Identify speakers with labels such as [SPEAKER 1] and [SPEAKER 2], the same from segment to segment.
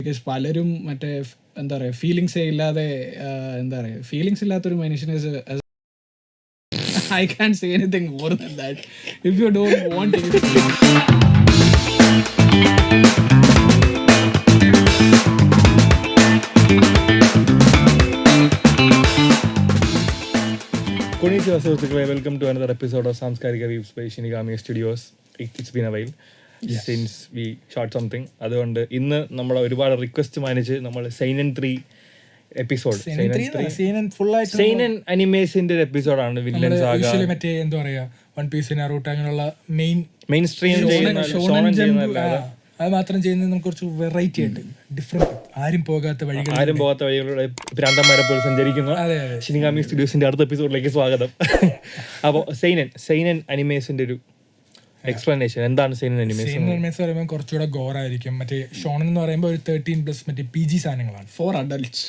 [SPEAKER 1] Because പലരും മറ്റേ എന്താ പറയുക ഫീലിങ്സേ ഇല്ലാതെ എന്താ പറയുക ഫീലിങ്സ് ഇല്ലാത്തൊരു മനുഷ്യനെ I can't say anything more than that. If you don't want anything.
[SPEAKER 2] Konnichiwa സുഹൃത്തുക്കളെ, welcome to another episode of സാംസ്കാരിക weaves by Shinigami Studios. It's been a while since we shot something. അതുകൊണ്ട് ഇന്ന് നമ്മുടെ ഒരുപാട് request മാനിച്ച് നമ്മൾ Sainan 3 episode Sainan അനിമേസിന്റെ ഒരു എപ്പിസോഡാണ് വില്ലൻ സാഗ.
[SPEAKER 3] മറ്റേ എന്താ പറയാ വൺ പീസ് നാറൂട്ടോ അങ്ങനെയുള്ള മെയിൻ
[SPEAKER 2] സ്ട്രീം ചെയ്യുന്ന
[SPEAKER 3] അത് മാത്രം ചെയ്യുന്നത് നമുക്ക് കുറച്ച് വെറൈറ്റി ആയിട്ട് ഡിഫറെന്റ് ആരും പോകാത്ത
[SPEAKER 2] വഴികളിലൂടെ പ്രാന്തന്മാരെ പോലെ സഞ്ചരിക്കുന്ന ഷിനിഗാമി സ്റ്റുഡിയോസിന്റെ അടുത്ത എപ്പിസോഡിലേക്ക് സ്വാഗതം. അപ്പോൾ സൈനൻ അനിമേസിന്റെ ഒരു എക്സ്പ്ലനേഷൻ എന്താണ് സൈനൻ അനിമേസ്?
[SPEAKER 3] പറയുമ്പോൾ കുറച്ചുകൂടെ ഗോറായിരിക്കും. മറ്റേ ഷോണൻ എന്ന് പറയുമ്പോൾ ഒരു 13+ മറ്റേ PG സാധനങ്ങളാണ്,
[SPEAKER 1] ഫോർ അഡൽട്സ്.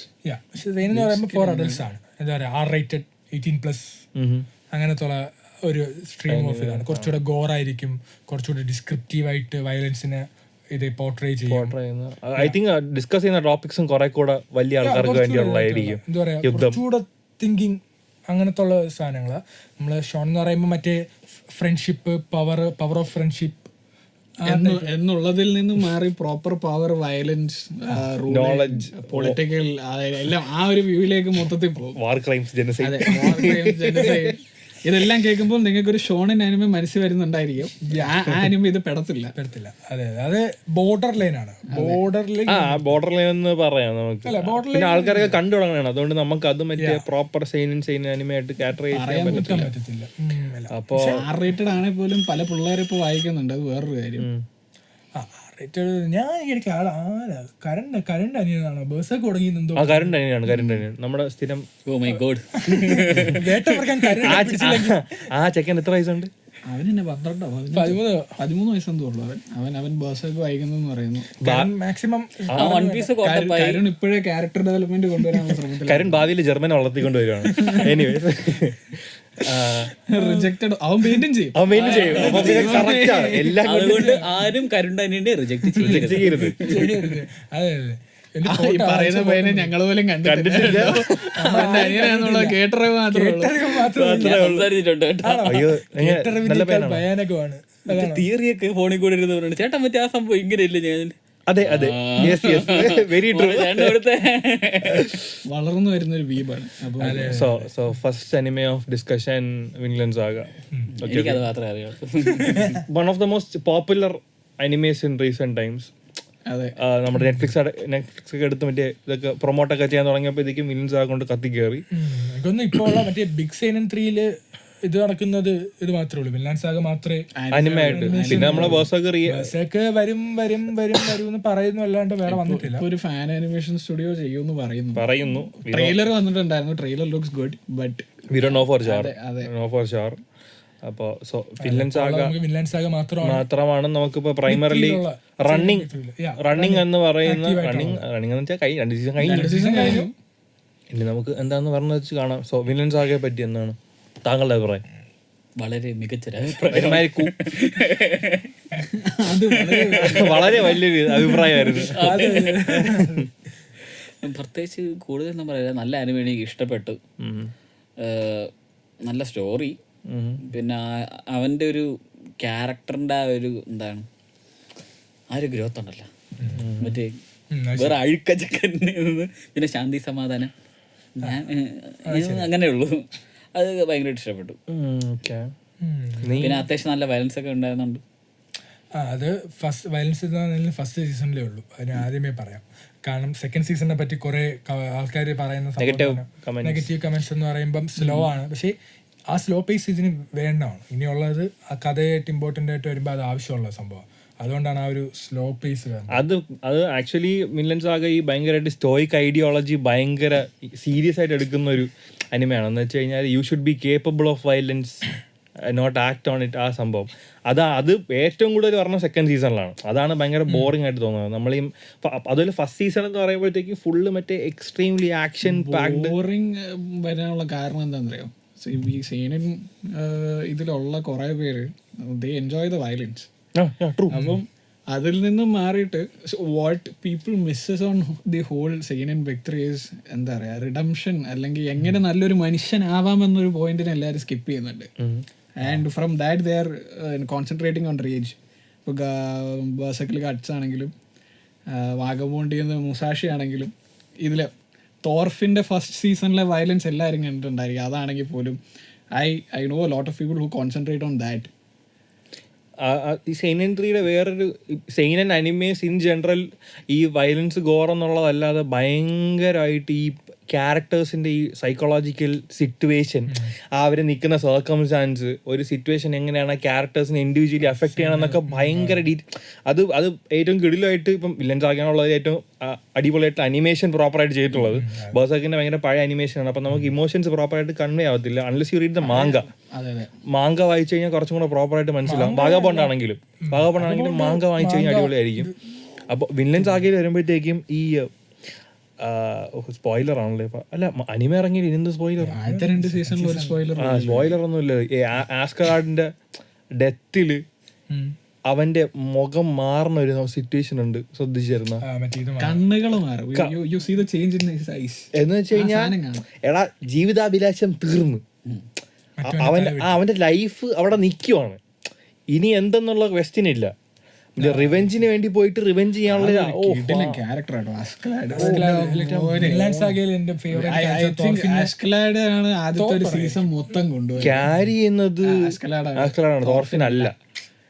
[SPEAKER 3] പക്ഷെ സൈനൻ എന്ന് പറയുമ്പോൾ 4 അഡൽട്സ് ആണ്. എന്താ പറയുക R-rated 18+ അങ്ങനത്തെ ഒരു സ്ട്രീം ഓഫ് ഇതാണ്. കുറച്ചുകൂടെ ഗോറായിരിക്കും, കുറച്ചുകൂടെ ഡിസ്ക്രിപ്റ്റീവായിട്ട് വയലൻസിനെ ഇത് പോർട്രേ ചെയ്യും.
[SPEAKER 2] ഐ തിങ്ക് ഡിസ്കസ് ചെയ്യുന്ന ടോപ്പിക്സും കുറെ കൂടെ വലിയ ആൾക്കാർക്ക് വേണ്ടിയുള്ളതായിരിക്കും.
[SPEAKER 3] എന്താ പറയാ കുറച്ചുകൂടെ തിങ്കിങ് അങ്ങനത്തെ ഉള്ള സാധനങ്ങളാണ്. നമ്മള് ഷോൺ എന്ന് പറയുമ്പോൾ മറ്റേ ഫ്രണ്ട്ഷിപ്പ്, പവർ ഓഫ് ഫ്രണ്ട്ഷിപ്പ്
[SPEAKER 1] എന്നുള്ളതിൽ നിന്ന് മാറി proper power, violence, knowledge, political എല്ലാം ആ ഒരു വ്യൂവിലേക്ക് മൊത്തത്തിൽ പോകും.
[SPEAKER 2] വാർ ക്രൈംസ്, ജനസൈഡ്,
[SPEAKER 1] ഇതെല്ലാം കേൾക്കുമ്പോൾ നിങ്ങൾക്ക് ഒരു ഷോണൻ അനിമ മനസ്സിൽ വരുന്നുണ്ടായിരിക്കും. ആ അനിമ ഇത് പെടത്തില്ല.
[SPEAKER 3] അതെ, അത് ബോർഡർ ലൈൻ ആണ്.
[SPEAKER 2] ബോർഡർ ലൈൻ എന്ന് പറയാം നമുക്ക്. പിന്നെ ആൾക്കാരൊക്കെ കണ്ടു തുടങ്ങണം. അതുകൊണ്ട് നമുക്ക് അത് മറ്റേ പ്രോപ്പർ സൈനൻ അനിമയായിട്ട് കാറ്ററൈസ് ചെയ്യാൻ പറ്റത്തില്ല.
[SPEAKER 1] അപ്പൊ R-rated ആണെങ്കിൽ പോലും പല പിള്ളേരും ഇപ്പൊ വായിക്കുന്നുണ്ട്. അത് വേറൊരു കാര്യം.
[SPEAKER 3] ഞാൻ കരണ്ട് അനിയനാണോ ബേഴ്സൊക്കെ തുടങ്ങിയെന്തോ.
[SPEAKER 2] കരണ്ട് അനിയനാണ് നമ്മുടെ സ്ഥിരം. ആ ചെക്കൻ എത്ര വയസ്സുണ്ട്?
[SPEAKER 1] അവന് 13 വയസ്സെന്തോ ഉള്ളു. അവൻ ബേഴ്സൊക്കെ വായിക്കുന്നു പറയുന്നു.
[SPEAKER 3] മാക്സിമം
[SPEAKER 1] കരുൺ ഇപ്പോഴേ ക്യാരക്ടർ ഡെവലപ്മെന്റ് കൊണ്ടുവരാനുള്ള ശ്രമത്തിൽ.
[SPEAKER 2] കരുൺ ഭാവിയിൽ ജർമ്മൻ വളർത്തിക്കൊണ്ട് വരികയാണ്. എനിവേ
[SPEAKER 1] റിജക്റ്റഡ് അവൻ മെയിൻറ്റെയിൻ ചെയ്യും.
[SPEAKER 4] അതുകൊണ്ട് ആരും കരുണ്ടനെ റിജക്ട് ചെയ്യരുത്.
[SPEAKER 1] പറയുന്ന പയ്യനെ ഞങ്ങൾ പോലും കണ്ടിട്ടില്ല. കേട്ടറിവ്
[SPEAKER 3] ഭയാനകമാണ്.
[SPEAKER 4] തിയറിയൊക്കെ ഫോണിൽ കൂടെ ഇരുന്ന് ചേട്ടാ മറ്റേ ആ സംഭവം ഇങ്ങനെയല്ലേ ഞാൻ.
[SPEAKER 2] അതെ വെരി ട്രൂ.
[SPEAKER 1] വളർന്നു വരുന്ന ഒരു വീബാണ്.
[SPEAKER 2] So first anime of discussion Vinland Saga.
[SPEAKER 4] എനിക്കത് മാത്രമേ അറിയാം.
[SPEAKER 2] One of the most popular animes in recent times. നമ്മുടെ നെറ്റ്ഫ്ലിക്സ് ഒക്കെ എടുത്ത് മറ്റേ ഇതൊക്കെ പ്രൊമോട്ടൊക്കെ ചെയ്യാൻ തുടങ്ങിയപ്പോഴത്തേക്കും വിൻലാൻഡ് സാഗ കൊണ്ട് കത്തി കയറി.
[SPEAKER 3] ഇപ്പോൾ മറ്റേ ബിഗ് സൈനൻ 3 ഇത് നടക്കുന്നത് ഇത് മാത്രമേ ഉള്ളൂ. വിൻലാൻഡ് സാഗ മാത്രമേ
[SPEAKER 2] അനിമയായിട്ട്. പിന്നെ നമ്മളെ വേഴ്സൊക്കെ
[SPEAKER 3] വരും എന്ന് പറയുന്നു, അല്ലാണ്ട് വേറെ വന്നിട്ടില്ല.
[SPEAKER 1] ഒരു ഫാൻ അനിമേഷൻ സ്റ്റുഡിയോ ചെയ്യുമെന്ന് പറയുന്നു. ട്രെയിലർ വന്നിട്ടുണ്ടായിരുന്നു. Trailer looks good, but
[SPEAKER 2] we don't know for sure. അപ്പൊ സോ വിൻലാൻഡ് സാഗ മാത്രമാണ് നമുക്കിപ്പോ പ്രൈമറിലി റണ്ണിങ് എന്ന് പറയുന്ന റണ്ണിങ് എന്ന് വെച്ചാൽ 2 സീസൺ കഴിഞ്ഞു. ഇനി നമുക്ക് എന്താന്ന് പറഞ്ഞു വെച്ച് കാണാം. സോ വിൻലാൻഡ് സാഗയെ പറ്റി എന്താണ് താങ്കളുടെ അഭിപ്രായം?
[SPEAKER 4] വളരെ മികച്ച
[SPEAKER 2] വളരെ വലിയൊരു അഭിപ്രായമായിരുന്നു.
[SPEAKER 4] പ്രത്യേകിച്ച് കൂടുതലൊന്നും പറയാം. നല്ല അനിമേ എനിക്ക് ഇഷ്ടപ്പെട്ടു. നല്ല സ്റ്റോറി, പിന്നെ അവൻ്റെ ഒരു ക്യാരക്ടറിൻ്റെ ആ ഒരു എന്താണ് ആ ഒരു ഗ്രോത്ത് ഉണ്ടല്ലോ, മറ്റേ വേറെ അഴുക്കച്ചക്കൻ, പിന്നെ ശാന്തി സമാധാനം, ഞാൻ അങ്ങനെയുള്ളൂ. അത് ഭയങ്കരമായിട്ട് ഇഷ്ടപ്പെട്ടു. പിന്നെ അത്യാവശ്യം നല്ല വയലൻസ് ഒക്കെ ഉണ്ടായിരുന്നുണ്ട്.
[SPEAKER 3] അത് ഫസ്റ്റ് സീസണിലേ ഉള്ളൂ. അതിന് ആദ്യമേ പറയാം. കാരണം സെക്കൻഡ് സീസണിനെ പറ്റി കുറെ ആൾക്കാർ പറയുന്ന നെഗറ്റീവ് കമന്റ്സ് എന്ന് പറയുമ്പം സ്ലോ ആണ്. പക്ഷേ ആ സ്ലോ പേസ് ഇതിന് വേണ്ടതാണ്. ഇനിയുള്ളത് ആ കഥയായിട്ട് ഇമ്പോർട്ടൻ്റ് ആയിട്ട് വരുമ്പോൾ അത് ആവശ്യമുള്ള സംഭവം. അതുകൊണ്ടാണ് ആ ഒരു സ്ലോ പേസ്
[SPEAKER 2] അത് ആക്ച്വലി വിൻലാൻഡ് സാഗ ഈ ഭയങ്കരമായിട്ട് സ്റ്റോയിക് ഐഡിയോളജി ഭയങ്കര സീരിയസ് ആയിട്ട് എടുക്കുന്ന ഒരു അനിമയാണ്. എന്ന് വെച്ച് കഴിഞ്ഞാൽ you should be capable of violence, not act on it. ആ സംഭവം അത് ഏറ്റവും കൂടുതൽ പറഞ്ഞ സെക്കൻഡ് സീസണിലാണ്. അതാണ് ഭയങ്കര ബോറിംഗ് ആയിട്ട് തോന്നുന്നത്. നമ്മൾ ഈ അതുപോലെ ഫസ്റ്റ് സീസൺ എന്ന് പറയുമ്പോഴത്തേക്ക് ഫുള്ള് മറ്റേ എക്സ്ട്രീംലി ആക്ഷൻ പാക്ഡ്.
[SPEAKER 1] ബോറിംഗ് വരാനുള്ള കാരണം എന്താണെന്നറിയോ? ഈ സീനൻ ഇതിലുള്ള കുറെ പേര് ദേ എൻജോയ് ദ വയലൻസ്. അപ്പം അതിൽ നിന്നും മാറിയിട്ട് what people misses on the whole scene in victory is എന്താ പറയുക റിഡംഷൻ, അല്ലെങ്കിൽ എങ്ങനെ നല്ലൊരു മനുഷ്യനാവാമെന്നൊരു പോയിന്റിനെ എല്ലാവരും സ്കിപ്പ് ചെയ്യുന്നുണ്ട്. And from that they are concentrating on rage. ഇപ്പോൾ ബേഴ്സക്കിൽ കട്ട്സ് ആണെങ്കിലും വാഗബോണ്ടിന്ന് മുസാഷി ആണെങ്കിലും ഇതിൽ തോർഫിൻ്റെ ഫസ്റ്റ് സീസണിലെ വയലൻസ് എല്ലാവരും കണ്ടിട്ടുണ്ടായിരിക്കും. അതാണെങ്കിൽ പോലും I know lot of people who concentrate on that.
[SPEAKER 2] ഈ സെയിനൻ 3യുടെ വേറൊരു സെയിനൻ അനിമേസ് ഇൻ ജനറൽ ഈ വയലൻസ് ഗോർ എന്നുള്ളതല്ലാതെ ഭയങ്കരമായിട്ട് ഈ ക്യാരക്ടേഴ്സിൻ്റെ ഈ സൈക്കോളജിക്കൽ സിറ്റുവേഷൻ, അവർ നിൽക്കുന്ന സർക്കംസ്റ്റാൻസ്, ഒരു സിറ്റുവേഷൻ എങ്ങനെയാണ് ക്യാരക്ടേഴ്സിനെ ഇൻഡിവിജ്വലി അഫക്റ്റ് ചെയ്യണമെന്നൊക്കെ ഭയങ്കര അത് ഏറ്റവും കിടിലായിട്ട് ഇപ്പം വില്ലൻസ് ആക്കാനുള്ളത് ഏറ്റവും അടിപൊളിയായിട്ട് അനിമേഷൻ പ്രോപ്പറായിട്ട് ചെയ്തിട്ടുള്ളത്. ബേഴ്സക്കിൻ്റെ ഭയങ്കര പഴയ അനിമേഷനാണ്. അപ്പം നമുക്ക് ഇമോഷൻസ് പ്രോപ്പറായിട്ട് കൺവേ ആവത്തില്ല unless you read the manga വായിച്ചു കഴിഞ്ഞാൽ കുറച്ചും കൂടെ പ്രോപ്പറായിട്ട് മനസ്സിലാവും. വാഗബോണ്ടാണെങ്കിലും മാങ്ക വായിച്ചു കഴിഞ്ഞാൽ അടിപൊളിയായിരിക്കും. അപ്പോൾ വില്ലൻസ് ആകെ വരുമ്പോഴത്തേക്കും ഈ സ്പോയിലർ ആണല്ലേ അല്ല അനിമ ഇറങ്ങി എന്ത് സ്പോയിലർ, സ്പോയിലർ ഒന്നുമില്ല. ആസ്കാർഡിന്റെ ഡെത്തില് അവന്റെ മുഖം മാറുന്ന ഒരു സിറ്റുവേഷൻ ഉണ്ട്, ശ്രദ്ധിച്ചിരുന്ന
[SPEAKER 1] കണ്ണുകൾ മാറും
[SPEAKER 2] എന്ന് വെച്ച് കഴിഞ്ഞാൽ എടാ ജീവിതാഭിലാഷം തീർന്നു, അവന്റെ ലൈഫ് അവിടെ നിൽക്കുവാണ്, ഇനി എന്തെന്നുള്ള ക്വസ്റ്റ്യൻ ഇല്ല. റിവെഞ്ചിന് വേണ്ടി പോയിട്ട് റിവെഞ്ച് ചെയ്യാനുള്ള ക്യാരി ചെയ്യുന്നത് തോർഫിനല്ല,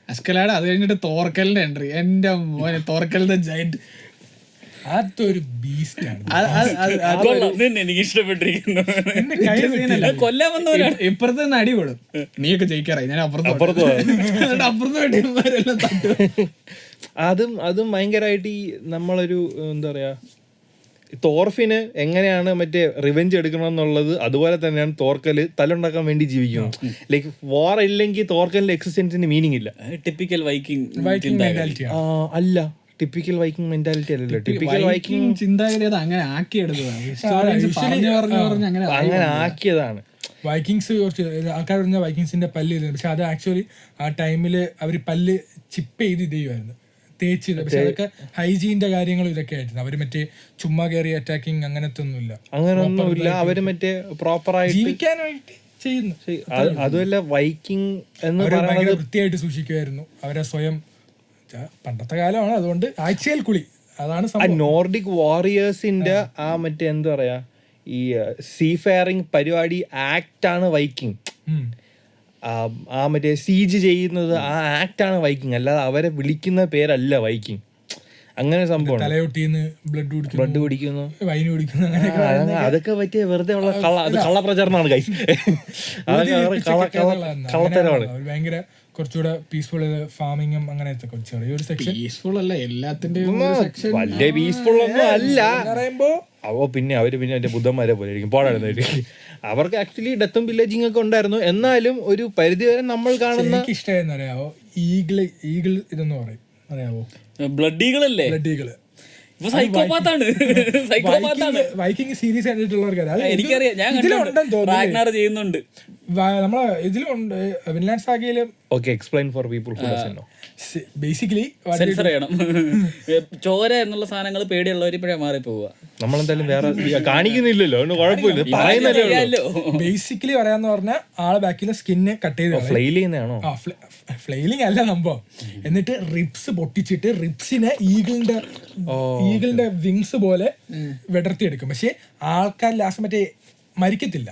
[SPEAKER 1] അസ്കലാഡ്. അത് കഴിഞ്ഞിട്ട് തോർക്കലിന്റെ എൻട്രി, എന്റെ മോനെ തോർക്കലിന്റെ ജയന്റ്
[SPEAKER 3] അതൊരു ബീസ്റ്റാണ്.
[SPEAKER 4] എനിക്ക് ഇഷ്ടപ്പെട്ടിരിക്കുന്നു.
[SPEAKER 1] ഇപ്പുറത്ത് നിന്ന് അടി കൊടും, നീയൊക്കെ ജയിക്കാറായി, ഞാൻ അപ്പുറത്ത്
[SPEAKER 2] അതും ഭയങ്കരമായിട്ട് ഈ നമ്മളൊരു എന്താ പറയാ തോർഫിന് എങ്ങനെയാണ് മറ്റേ റിവെഞ്ച് എടുക്കണം എന്നുള്ളത് അതുപോലെ തന്നെയാണ് തോർക്കല് തല്ലുണ്ടാക്കാൻ വേണ്ടി ജീവിക്കുന്നത്. ലൈക്ക് വാർ ഇല്ലെങ്കിൽ തോർക്കലിന്റെ എക്സിസ്റ്റൻസിന് മീനിങ് ഇല്ല.
[SPEAKER 4] ടിപ്പിക്കൽ വൈക്കിംഗ്
[SPEAKER 2] അല്ല, ടിപ്പിക്കൽ വൈക്കിംഗ് മെന്റാലിറ്റി അല്ലല്ലോ. ടിപ്പിക്കൽ വൈക്കിംഗ്
[SPEAKER 1] ചിന്താഗതി അത് അങ്ങനെ
[SPEAKER 2] അങ്ങനെ ആക്കിയതാണ്.
[SPEAKER 3] വൈക്കിങ്സ് കുറച്ച് ആൾക്കാർ പറഞ്ഞ വൈക്കിങ്സിന്റെ പല്ല് ചെയ്തത്, പക്ഷെ അത് ആക്ച്വലി ആ ടൈമില് അവർ പല്ല് ചിപ്പ് ചെയ്ത് ഇത് ചെയ്യുമായിരുന്നു, തേച്ച്. പക്ഷെ അതൊക്കെ ഹൈജീന്റെ കാര്യങ്ങളും ഇതൊക്കെ ആയിരുന്നു. അവര് മറ്റേ ചുമ്മാ കയറി അറ്റാക്കിങ് അങ്ങനത്തെ ഒന്നുമില്ല,
[SPEAKER 2] അങ്ങനൊന്നുമില്ല. അവര് മറ്റേ പ്രോപ്പറായിട്ട്
[SPEAKER 3] ജീവിക്കാൻ വേണ്ടി ചെയ്യുന്നു.
[SPEAKER 2] അതുമല്ല വൈക്കിംഗ് എന്ന് പറയുന്നത്
[SPEAKER 3] വൃത്തിയായിട്ട് സൂക്ഷിക്കുമായിരുന്നു അവരെ സ്വയം. പണ്ടത്തെ കാലമാണ്, അതുകൊണ്ട് ആഴ്ചയിൽ കുളി, അതാണ്
[SPEAKER 2] നോർഡിക് വാറിയേഴ്സിന്റെ ആ മറ്റേ എന്താ പറയാ ഈ സീഫെയറിംഗ് പരിപാടി ആക്ടാണ് വൈക്കിംഗ്. ആ മറ്റേ സീജ് ചെയ്യുന്നത് ആ ആക്ടാണ് വൈക്കിംഗ്, അല്ലാതെ അവരെ വിളിക്കുന്ന പേരല്ല വൈക്കിംഗ്. അങ്ങനെ സംഭവം ബ്ലഡ് കുടിക്കുന്നു, വൈൻ കുടിക്കുന്നു, അതൊക്കെ പറ്റിയ വെറുതെ ഉള്ള കള്ളപ്രചാരണമാണ് ഗൈസ്. കള്ളത്തരമാണ്.
[SPEAKER 3] ഭയങ്കര കുറച്ചുകൂടെ പീസ്ഫുൾ ഫാമിങ്ങും അങ്ങനത്തെ ചെറിയൊരു സെക്ഷൻ.
[SPEAKER 1] പീസ്ഫുൾ അല്ല, എല്ലാത്തിന്റെയും
[SPEAKER 2] വലിയ പീസ്ഫുൾ ഒന്നും അല്ല പറയുമ്പോ. പിന്നെ അവര് പിന്നെ എന്റെ ബുദ്ധന്മാരെ പോലെ ആയിരിക്കും പോടാടുന്നവര്. അവർക്ക് ആക്ച്വലി ഡെത്തും വില്ലേജിങ് ഒക്കെ ഉണ്ടായിരുന്നു, എന്നാലും ഒരു പരിധി വരെ നമ്മൾ കാണുന്ന
[SPEAKER 3] ഇഷ്ടമായെന്ന് അറിയാവോ ഈഗിൾ ഇതെന്ന് പറയും, അറിയാവോ?
[SPEAKER 4] ബ്ലഡ് ഈഗിൾ അല്ലേ?
[SPEAKER 3] ബ്ലഡ് ഈഗിൾ
[SPEAKER 4] വൈക്കിംഗ്
[SPEAKER 3] സീരീസ് കണ്ടിട്ടുള്ളവർക്ക്
[SPEAKER 4] എനിക്കറിയാം, ഞാൻ ചെയ്യുന്നുണ്ട്.
[SPEAKER 3] നമ്മളെ ഇതിലുണ്ട് വിൻലാൻഡ് സാഗയില്.
[SPEAKER 2] Explain for people who doesn't know.
[SPEAKER 3] Basically
[SPEAKER 4] censor ചെയ്യണം. ചോര എന്നുള്ള സാധനങ്ങൾ പേടിയുള്ളവർ ഇപ്പോഴേ മാറി പോവുക.
[SPEAKER 2] നമ്മളെന്തായാലും വേറെ കാണിക്കുന്നില്ലല്ലോ, കുഴപ്പമില്ല, പറയുന്നല്ലോ.
[SPEAKER 3] ബേസിക്കലി പറയാന്ന് പറഞ്ഞാൽ ആളെ ബാക്കിൽ സ്കിന്ന് കട്ട് ചെയ്ത്
[SPEAKER 2] ഫ്ലെയിൽ ചെയ്യുന്നതാണോ?
[SPEAKER 3] ഫ്ലെയിലിംഗ് അല്ല സംഭവം. എന്നിട്ട് റിബ്സ് പൊട്ടിച്ചിട്ട് റിബ്സിനെ ഈഗിളിന്റെ വിങ്സ് പോലെ വിടർത്തിയെടുക്കും. പക്ഷെ ആൾക്കാർ ലാസ്റ്റ് മറ്റേ മരിക്കത്തില്ല,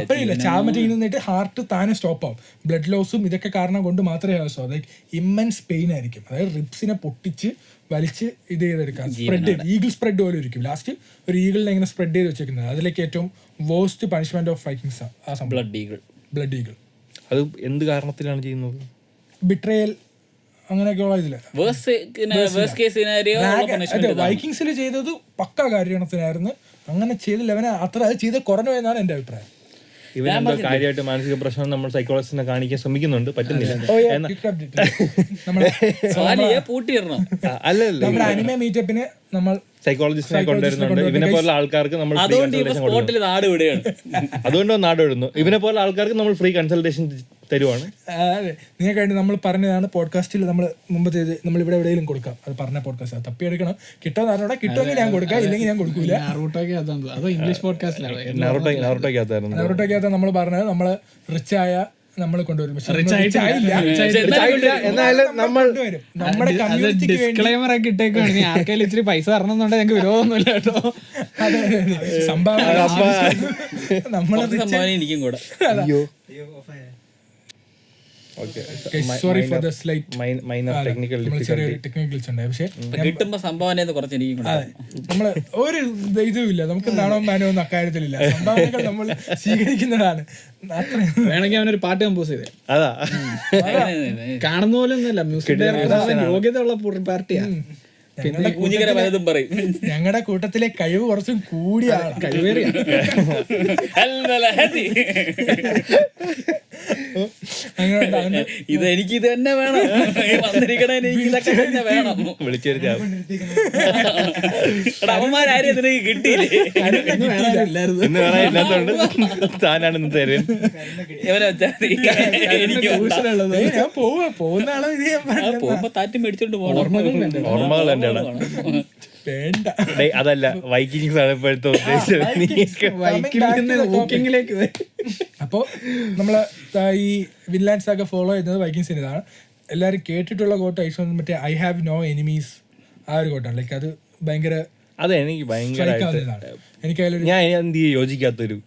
[SPEAKER 3] അപ്പോഴില്ല ചാമറ്റ നിന്നിട്ട് ഹാർട്ട് താനെ സ്റ്റോപ്പ് ആവും. ബ്ലഡ് ലോസും ഇതൊക്കെ കാരണം കൊണ്ട് മാത്രമേ ആവശ്യം. അതായത് ഇമ്മൻസ് പെയിൻ ആയിരിക്കും. അതായത് റിബ്സിനെ പൊട്ടിച്ച് വലിച്ച് ഇത് ചെയ്തെടുക്കാം. സ്പ്രെഡ് ഈഗിൾ സ്പ്രെഡ് പോലെ ഇരിക്കും. ലാസ്റ്റ് ഒരു ഈഗിളിനെ ഇങ്ങനെ സ്പ്രെഡ് ചെയ്ത് വെച്ചേക്കുന്നത്. അതിലേക്ക് ഏറ്റവും വേസ്റ്റ് പണിഷ്മെന്റ് ഓഫ് വൈക്കിങ്സ് ആ സംഭവം, ബ്ലഡ് ഈഗിൾ.
[SPEAKER 2] അത് എന്ത് കാരണത്തിലാണ് ചെയ്യുന്നത്?
[SPEAKER 3] ബിട്രയൽ അങ്ങനെയൊക്കെയുള്ള ഇതില്. വൈക്കിങ്സിൽ ചെയ്തത് പക്കാ കാരണത്തിനായിരുന്നു. അങ്ങനെ ചെയ്തില്ല, അവനെ അത്ര അത് ചെയ്ത് കുറഞ്ഞു എന്നാണ് എന്റെ അഭിപ്രായം.
[SPEAKER 2] ഇവനെന്തോ കാര്യമായിട്ട് മാനസിക പ്രശ്നം നമ്മൾ സൈക്കോളജിസ്റ്റിനെ കാണിക്കാൻ ശ്രമിക്കുന്നുണ്ട്, പറ്റുന്നില്ല.
[SPEAKER 3] നമ്മുടെ അനിമേ മീറ്റപ്പിന് നമ്മൾ
[SPEAKER 2] സൈക്കോളജിസ്റ്റിനെ കൊണ്ടുവരുന്നുണ്ട്. ഇവനെ പോലെ ആൾക്കാർക്ക് നമ്മൾ അതുകൊണ്ട് നാട് വിടുന്നു. ഇവനെ പോലെ ആൾക്കാർക്ക് നമ്മൾ ഫ്രീ കൺസൾട്ടേഷൻ തരുവാണ്.
[SPEAKER 3] അതെ, നിങ്ങൾക്കായിട്ട് നമ്മൾ പറഞ്ഞതാണ് പോഡ്കാസ്റ്റിൽ നമ്മൾ മുമ്പത്തേത് നമ്മൾ ഇവിടെ എവിടെയെങ്കിലും കൊടുക്കാം. അത് പറഞ്ഞ പോഡ്കാസ്റ്റ് തപ്പിയെടുക്കണം. കിട്ടുമെന്ന് അറിഞ്ഞൂടെ, കിട്ടുമെങ്കിൽ ഞാൻ കൊടുക്കാം, ഇല്ലെങ്കിൽ ഞാൻ കൊടുക്കൂല.
[SPEAKER 1] അതോ ഇംഗ്ലീഷ് പോഡ്കാസ്റ്റിലാണ്
[SPEAKER 3] നറുട്ടോക്കകത്ത് നമ്മൾ പറഞ്ഞത് നമ്മൾ റിച്ചായ നമ്മൾ കൊണ്ടുവരും. പക്ഷെ
[SPEAKER 2] എന്നാലും നമ്മൾ
[SPEAKER 3] നമ്മുടെ കമ്മ്യൂണിറ്റിക്ക് വേണ്ടി
[SPEAKER 1] ഡിസ്ക്ലൈമർ ഒക്കെ ഇട്ടേക്കാണ്. ആർക്കെങ്കിലും ഇച്ചിരി പൈസ തരണമെന്നുണ്ടെങ്കിൽ ഞങ്ങൾക്ക് വിരോധമൊന്നുമില്ല കേട്ടോ.
[SPEAKER 3] സംഭാവന നമ്മളെ
[SPEAKER 4] സംഭാവന എനിക്കും കൂടെ.
[SPEAKER 3] Sorry for the slight
[SPEAKER 2] minor technical
[SPEAKER 3] technicals ഉണ്ടായി. പക്ഷെ
[SPEAKER 4] കിട്ടുമ്പോ സംഭാവന കുറച്ച് എനിക്കും കൂടെ.
[SPEAKER 3] നമ്മള് ഒരു ഇതുമില്ല, നമുക്ക് നാണവും മാനവും ഒന്നും അക്കാര്യത്തിലില്ല. സംഭാവനകൾ നമ്മൾ സ്വീകരിക്കുന്നതാണ്.
[SPEAKER 1] വേണമെങ്കിൽ അവനൊരു പാട്ട് കമ്പോസ് ചെയ്തേ.
[SPEAKER 2] അതാ
[SPEAKER 1] കാണുന്ന പോലെ ഒന്നുമില്ല, മ്യൂസിക് ഡയറക്ടർ യോഗ്യത ഉള്ള പാർട്ടിയാണ്.
[SPEAKER 4] പിന്നെ കുഞ്ഞിക്കര പലതും പറയും.
[SPEAKER 3] ഞങ്ങളുടെ കൂട്ടത്തിലെ കഴിവ് കുറച്ചും കൂടിയ
[SPEAKER 1] കഴിവേറിയ
[SPEAKER 4] ഇത് എനിക്ക് ഇത് തന്നെ വേണം, വന്നിരിക്കണ എനിക്ക് ഇതൊക്കെ തന്നെ വേണം. അവന്മാരും നിനക്ക് കിട്ടിയില്ലേ?
[SPEAKER 2] ഇന്ന് വേണമില്ലാത്തോണ്ട് താനാണ് ഇന്ന് തരുന്നത്.
[SPEAKER 4] ഇവനെ വെച്ചാൽ
[SPEAKER 3] ഞാൻ പോകുന്ന ആളെ ഇത് ഞാൻ
[SPEAKER 4] പോകുമ്പോ താറ്റി മേടിച്ചോണ്ട് പോകണം.
[SPEAKER 2] ഓർമ്മകൾ തന്നെയാണ്.
[SPEAKER 3] വേണ്ട.
[SPEAKER 2] അതല്ല, വൈക്കിങ്സ് ആണ് ഇപ്പോഴത്തെ ഉദ്ദേശിച്ചത്.
[SPEAKER 3] അപ്പോ നമ്മള് ഈ വിൻലാൻഡ് സാഗ ഫോളോ ചെയ്യുന്നത് വൈക്കിങ്സിന് ഇതാണ്. എല്ലാരും കേട്ടിട്ടുള്ള കോട്ട് മറ്റേ ഐ ഹാവ് നോ എനിമീസ്, ആ ഒരു കോട്ടാണ്. ലൈക്ക് അത് ഭയങ്കര
[SPEAKER 2] അതെ, എനിക്ക് ഭയങ്കരമായിട്ട്
[SPEAKER 3] എനിക്കതിലൊരു
[SPEAKER 2] ഞാൻ എന്ത് യോജിക്കാത്തൊരു